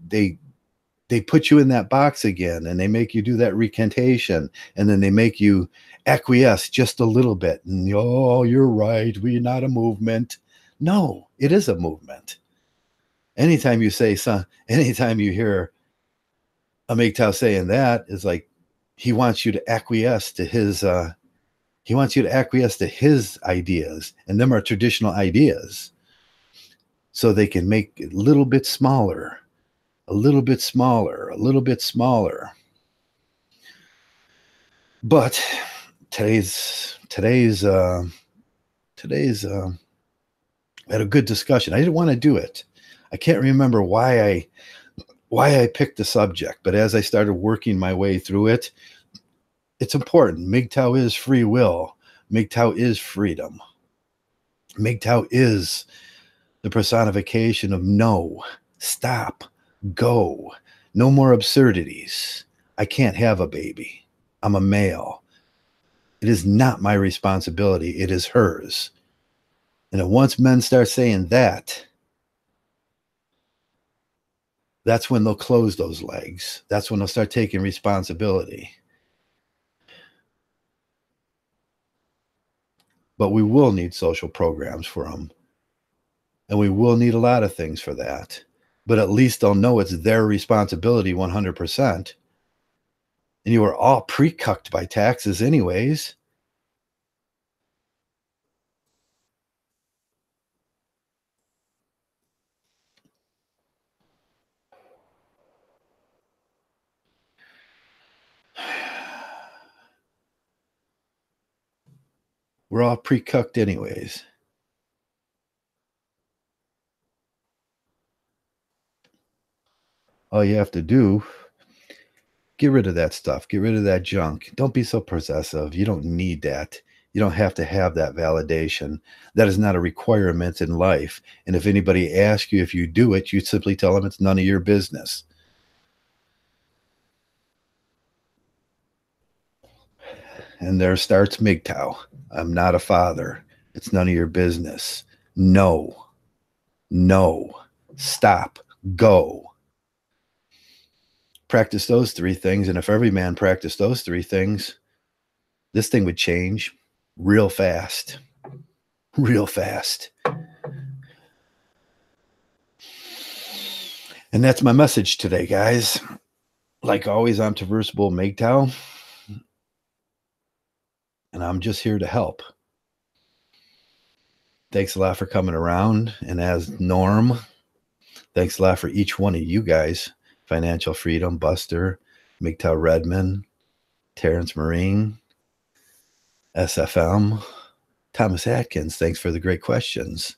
they put you in that box again, and they make you do that recantation, and then they make you acquiesce just a little bit. And oh, you're right, we're not a movement. No, it is a movement. Anytime you say anytime you hear a Mgtow saying that, is like he wants you to acquiesce to his ideas, and them are traditional ideas, so they can make it a little bit smaller, a little bit smaller, a little bit smaller. But today's I had a good discussion. I didn't want to do it. I can't remember why I picked the subject, but as I started working my way through it, it's important. Mgtow is free will. Mgtow is freedom. Mgtow is the personification of no, stop, go, no more absurdities. I can't have a baby. I'm a male. It is not my responsibility. It is hers. And once men start saying that, that's when they'll close those legs. That's when they'll start taking responsibility. But we will need social programs for them. And we will need a lot of things for that. But at least they'll know it's their responsibility 100%. And you are all pre-cucked by taxes anyways. We're all pre-cucked anyways. All you have to do, get rid of that stuff. Get rid of that junk. Don't be so possessive. You don't need that. You don't have to have that validation. That is not a requirement in life. And if anybody asks you if you do it, you simply tell them it's none of your business. And there starts Mgtow. I'm not a father. It's none of your business. No. No. Stop. Go. Practice those three things. And if every man practiced those three things, this thing would change real fast. Real fast. And that's my message today, guys. Like always, I'm Traversable Mgtow. And I'm just here to help. Thanks a lot for coming around. And as Norm, thanks a lot for each one of you guys. Financial Freedom, Buster, Mgtow Redman, Terrence Marine, SFM, Thomas Atkins. Thanks for the great questions.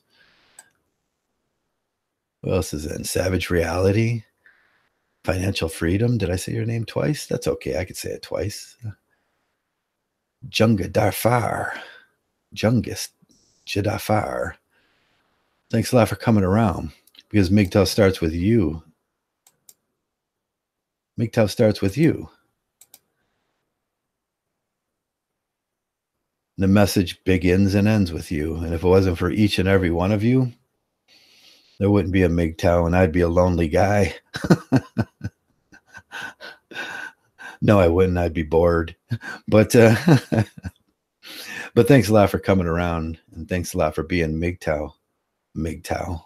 Who else is in? Savage Reality, Financial Freedom. Did I say your name twice? That's okay. I could say it twice. Junga Darfar. Jungist Jadafar. Thanks a lot for coming around, because Mgtow starts with you. Mgtow starts with you. The message begins and ends with you. And if it wasn't for each and every one of you, there wouldn't be a Mgtow, and I'd be a lonely guy. No, I wouldn't. I'd be bored. But thanks a lot for coming around, and thanks a lot for being Mgtow. Mgtow.